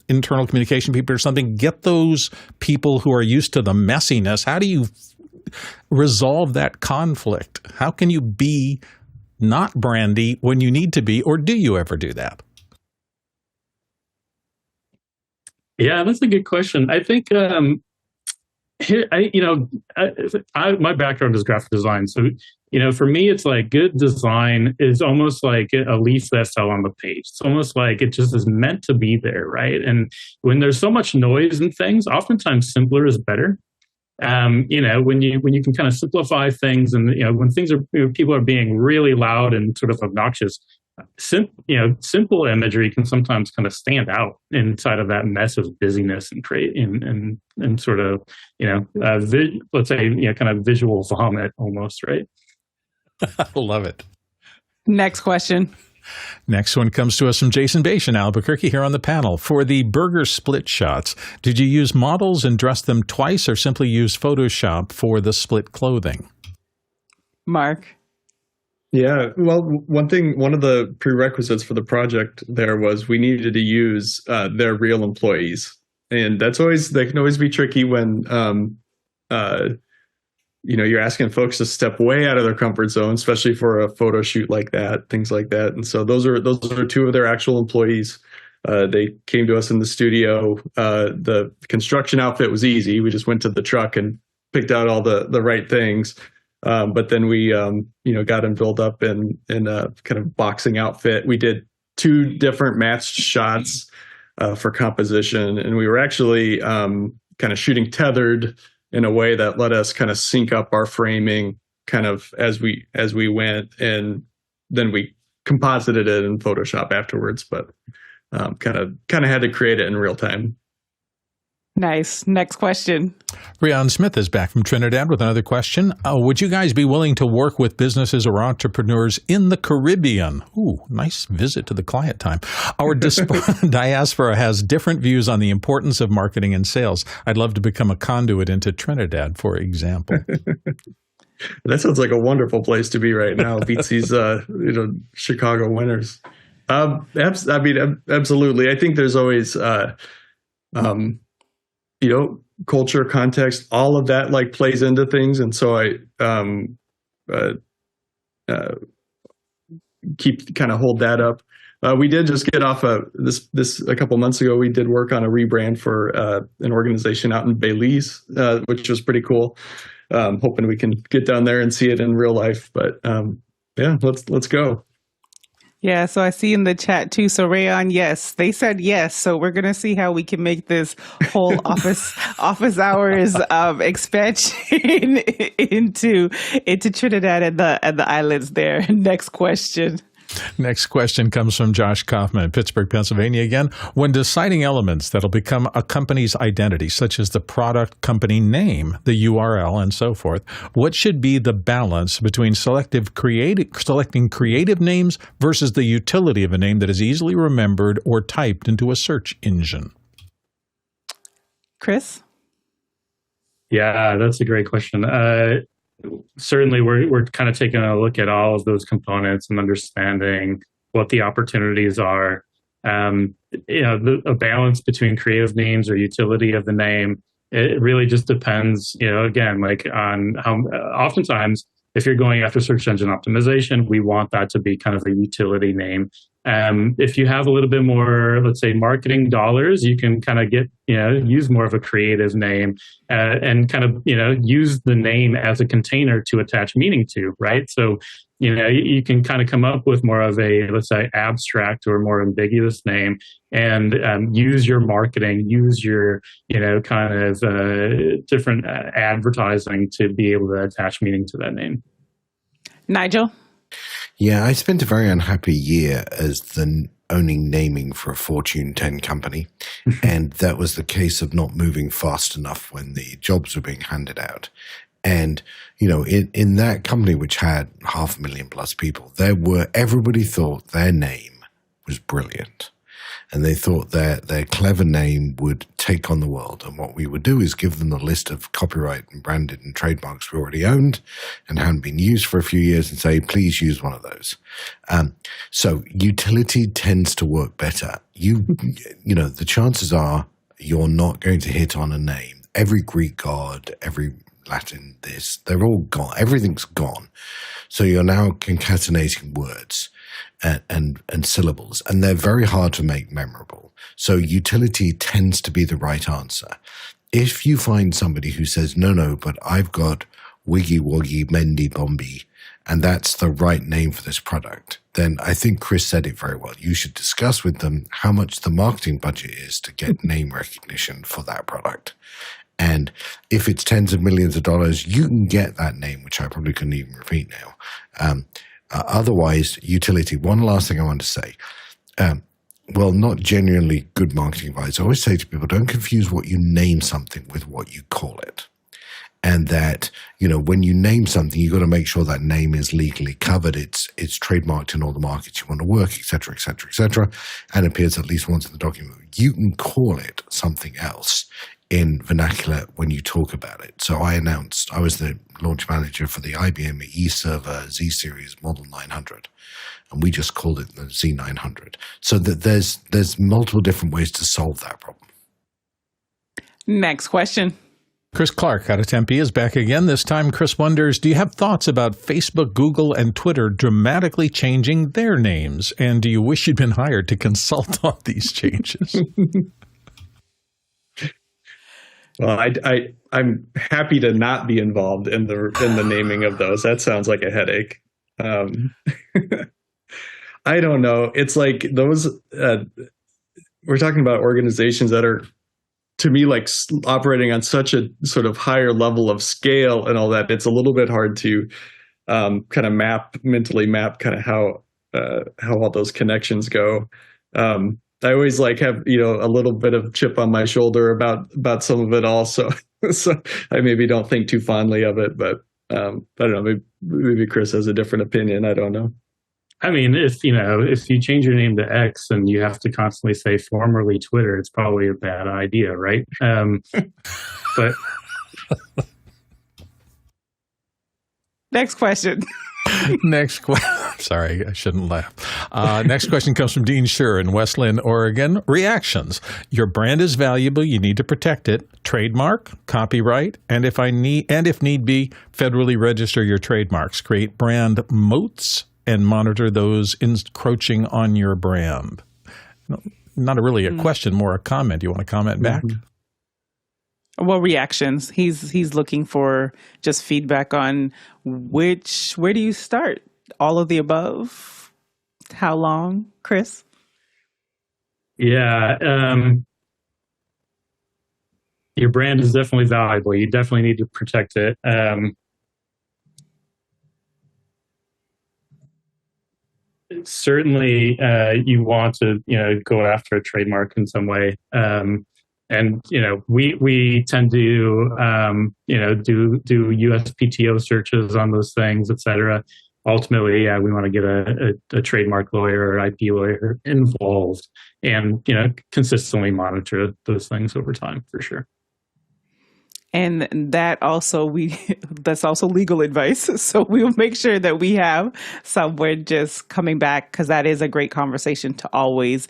[SPEAKER 2] internal communication people or something, get those people who are used to the messiness. How do you resolve that conflict? How can you be not brandy when you need to be, or do you ever do that?
[SPEAKER 7] Yeah, that's a good question. I think my background is graphic design, so for me, it's like good design is almost like a leaf that's out on the page. It's almost like it just is meant to be there, right? And when there's so much noise and things, oftentimes simpler is better. When you can kind of simplify things, and when things are people are being really loud and sort of obnoxious, simple imagery can sometimes kind of stand out inside of that mess of busyness and create and sort of let's say kind of visual vomit almost, right?
[SPEAKER 2] I love it.
[SPEAKER 1] Next question.
[SPEAKER 2] Next one comes to us from Jason Bache in Albuquerque here on the panel. For the Berger split shots, did you use models and dress them twice or simply use Photoshop for the split clothing?
[SPEAKER 1] Mark?
[SPEAKER 6] Yeah, well, one of the prerequisites for the project there was we needed to use their real employees. And that can always be tricky when you're asking folks to step way out of their comfort zone, especially for a photo shoot like that, things like that. And so those are two of their actual employees. They came to us in the studio. The construction outfit was easy. We just went to the truck and picked out all the right things. But then we, got them built up in a kind of boxing outfit. We did 2 different matched shots for composition, and we were actually kind of shooting tethered in a way that let us kind of sync up our framing kind of as we went, and then we composited it in Photoshop afterwards, but kind of had to create it in real time.
[SPEAKER 1] Nice. Next question.
[SPEAKER 2] Rian Smith is back from Trinidad with another question. Would you guys be willing to work with businesses or entrepreneurs in the Caribbean? Ooh, nice visit to the client time. Our diaspora has different views on the importance of marketing and sales. I'd love to become a conduit into Trinidad, for example.
[SPEAKER 6] That sounds like a wonderful place to be right now. Beats these, Chicago winters. Absolutely. I think there's always, culture, context, all of that plays into things. And so I hold that up. We did just get off this a couple months ago. We did work on a rebrand for an organization out in Belize, which was pretty cool. Hoping we can get down there and see it in real life. But let's go.
[SPEAKER 1] Yeah, so I see in the chat too. So Rayon, yes, they said yes. So we're gonna see how we can make this whole office hours expansion into Trinidad and the islands there. Next question.
[SPEAKER 2] Next question comes from Josh Kaufman in Pittsburgh, Pennsylvania again. When deciding elements that'll become a company's identity, such as the product company name, the URL, and so forth, what should be the balance between selecting creative names versus the utility of a name that is easily remembered or typed into a search engine?
[SPEAKER 1] Chris?
[SPEAKER 7] Yeah, that's a great question. Certainly, we're kind of taking a look at all of those components and understanding what the opportunities are. A balance between creative names or utility of the name. It really just depends, again, on how. Oftentimes, if you're going after search engine optimization, we want that to be kind of a utility name. If you have a little bit more, let's say, marketing dollars, you can kind of use more of a creative name and kind of, use the name as a container to attach meaning to, right? So, you can kind of come up with more of a, let's say, abstract or more ambiguous name and use your marketing, use your, kind of different advertising to be able to attach meaning to that name.
[SPEAKER 1] Nigel?
[SPEAKER 4] Yeah, I spent a very unhappy year as owning naming for a Fortune 10 company. And that was the case of not moving fast enough when the jobs were being handed out. And, in that company, which had 500,000+ people, everybody thought their name was brilliant. And they thought their clever name would take on the world. And what we would do is give them the list of copyright and branded and trademarks we already owned and hadn't been used for a few years and say, please use one of those. So utility tends to work better. You know, the chances are you're not going to hit on a name. Every Greek god, every Latin this, they're all gone. Everything's gone. So you're now concatenating words and syllables, and they're very hard to make memorable. So utility tends to be the right answer. If you find somebody who says, no, but I've got Wiggy Woggy Mendy Bombi, and that's the right name for this product, then I think Chris said it very well. You should discuss with them how much the marketing budget is to get name recognition for that product. And if it's tens of millions of dollars, you can get that name, which I probably couldn't even repeat now. Otherwise, utility. One last thing I want to say. Well, not genuinely good marketing advice. I always say to people, don't confuse what you name something with what you call it. And that, you know, when you name something, you've got to make sure that name is legally covered. It's trademarked in all the markets you want to work, et cetera, et cetera, et cetera, and appears at least once in the document. You can call it something else in vernacular when you talk about it. So I was the launch manager for the IBM eServer Z-Series Model 900, and we just called it the Z900. So that there's multiple different ways to solve that problem.
[SPEAKER 1] Next question.
[SPEAKER 2] Chris Clark out of Tempe is back again. This time, Chris wonders, do you have thoughts about Facebook, Google, and Twitter dramatically changing their names? And do you wish you'd been hired to consult on these changes?
[SPEAKER 6] Well, I'm happy to not be involved in the naming of those. That sounds like a headache. I don't know. It's like those. We're talking about organizations that are, to me, like operating on such a sort of higher level of scale and all that. It's a little bit hard to kind of mentally map kind of how all those connections go. I always like have, you know, a little bit of chip on my shoulder about some of it also. So I maybe don't think too fondly of it, but I don't know, maybe Chris has a different opinion. I don't know.
[SPEAKER 7] I mean, if you change your name to X and you have to constantly say formerly Twitter, it's probably a bad idea, right? But
[SPEAKER 1] Next question.
[SPEAKER 2] Next question. Sorry, I shouldn't laugh. Next question comes from Dean Scher in West Lynn, Oregon. Reactions. Your brand is valuable. You need to protect it. Trademark, copyright, and if need be, federally register your trademarks. Create brand moats and monitor those encroaching on your brand. Not really a question, more a comment. Do you want to comment back?
[SPEAKER 1] Well, reactions. He's looking for just feedback on where do you start? All of the above? How long, Chris?
[SPEAKER 7] Yeah. Your brand is definitely valuable. You definitely need to protect it. Certainly, you want to, go after a trademark in some way. And, we tend to, do USPTO searches on those things, et cetera. Ultimately, we want to get a trademark lawyer or IP lawyer involved and, consistently monitor those things over time for sure.
[SPEAKER 1] And that's also legal advice. So we'll make sure that we have somewhere just coming back, because that is a great conversation to always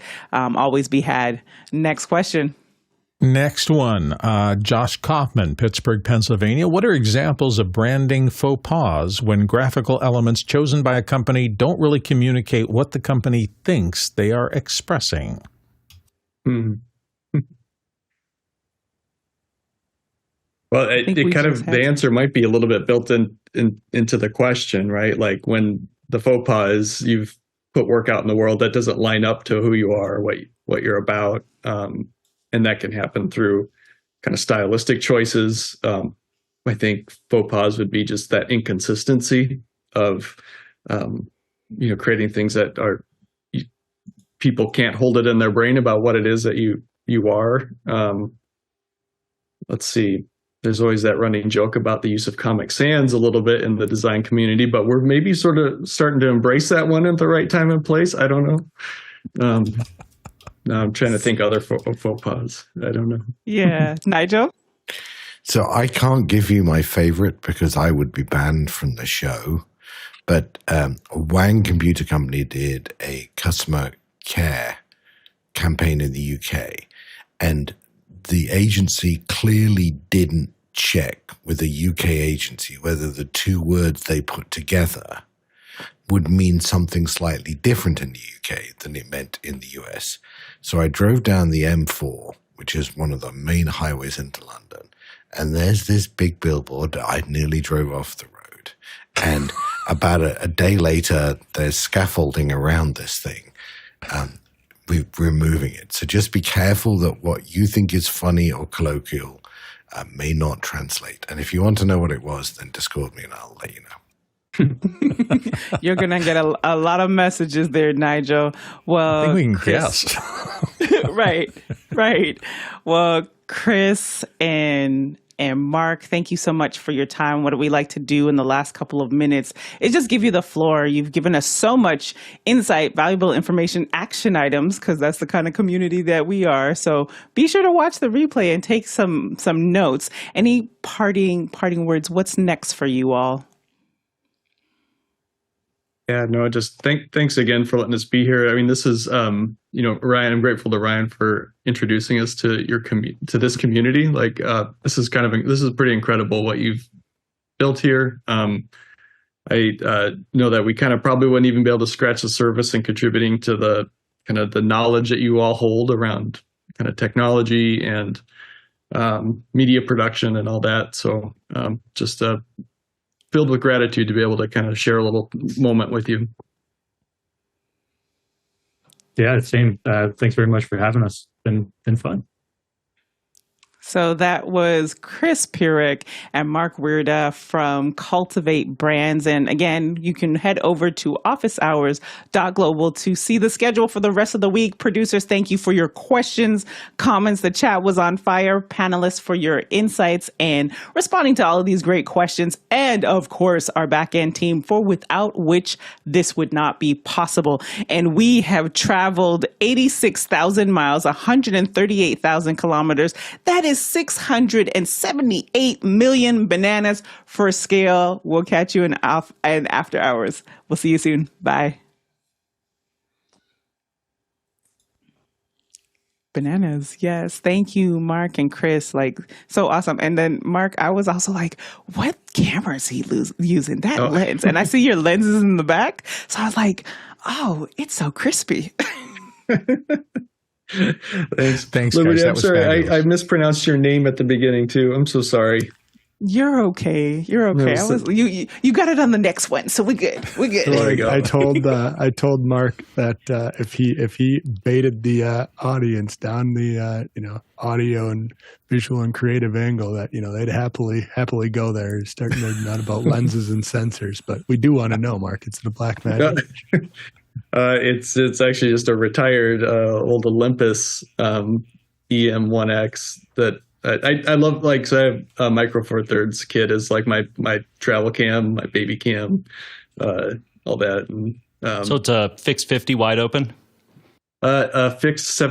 [SPEAKER 1] be had. Next question.
[SPEAKER 2] Next one, Josh Kaufman, Pittsburgh, Pennsylvania. What are examples of branding faux pas when graphical elements chosen by a company don't really communicate what the company thinks they are expressing?
[SPEAKER 6] Well, the answer might be a little bit built into the question, right? Like when the faux pas is you've put work out in the world that doesn't line up to who you are, what you're about. And that can happen through kind of stylistic choices. I think faux pas would be just that inconsistency of, creating things that are people can't hold it in their brain about what it is that you are. Let's see. There's always that running joke about the use of Comic Sans a little bit in the design community, but we're maybe sort of starting to embrace that one at the right time and place. I don't know. Now I'm trying to think other faux pas. I don't know.
[SPEAKER 1] Yeah. Nigel?
[SPEAKER 4] So I can't give you my favorite because I would be banned from the show. But Wang Computer Company did a customer care campaign in the UK, and the agency clearly didn't check with a UK agency whether the two words they put together would mean something slightly different in the UK than it meant in the US. So I drove down the M4, which is one of the main highways into London, and there's this big billboard that I nearly drove off the road. And about a day later, there's scaffolding around this thing. We're removing it. So just be careful that what you think is funny or colloquial may not translate. And if you want to know what it was, then Discord me and I'll let you know.
[SPEAKER 1] You're going to get a lot of messages there, Nigel. Well,
[SPEAKER 2] I think we can
[SPEAKER 1] Chris,
[SPEAKER 2] guess.
[SPEAKER 1] Right. Well, Chris and Mark, thank you so much for your time. What we like to do in the last couple of minutes is just give you the floor. You've given us so much insight, valuable information, action items, because that's the kind of community that we are. So be sure to watch the replay and take some notes. Any parting words? What's next for you all?
[SPEAKER 6] Yeah, no, just thanks again for letting us be here. I mean, this is, Ryan, I'm grateful to Ryan for introducing us to to this community. Like, this is pretty incredible what you've built here. I know that we kind of probably wouldn't even be able to scratch the surface in contributing to the kind of the knowledge that you all hold around kind of technology and media production and all that. So just filled with gratitude to be able to kind of share a little moment with you.
[SPEAKER 7] Yeah, same. Thanks very much for having us. Been fun.
[SPEAKER 1] So that was Chris Pierik and Mark Wierda from Cultivate Brands. And again, you can head over to officehours.global to see the schedule for the rest of the week. Producers, thank you for your questions, comments. The chat was on fire. Panelists, for your insights and responding to all of these great questions. And of course, our back-end team, for without which this would not be possible. And we have traveled 86,000 miles, 138,000 kilometers. That is 678 million bananas for scale. We'll catch you in after hours. We'll see you soon. Bye. Bananas. Yes. Thank you, Mark and Chris. Like, so awesome. And then Mark, I was also like, what camera is he using? That lens. And I see your lenses in the back. So I was like, oh, it's so crispy.
[SPEAKER 6] Thanks,
[SPEAKER 2] Liberty,
[SPEAKER 6] guys. I'm sorry. I mispronounced your name at the beginning too. I'm so sorry.
[SPEAKER 1] You're okay. No, you got it on the next one, so we're good.
[SPEAKER 6] There we go.
[SPEAKER 8] I told Mark that if he baited the audience down the audio and visual and creative angle, that they'd happily go there and start nerding out about lenses and sensors. But we do want to know, Mark. It's the black magic.
[SPEAKER 6] It's actually just a retired old Olympus EM1X that I love. Like, so I have a Micro Four Thirds kit as like my travel cam, my baby cam, all that. And,
[SPEAKER 3] so it's a fixed 50 wide open.
[SPEAKER 6] Fixed 17.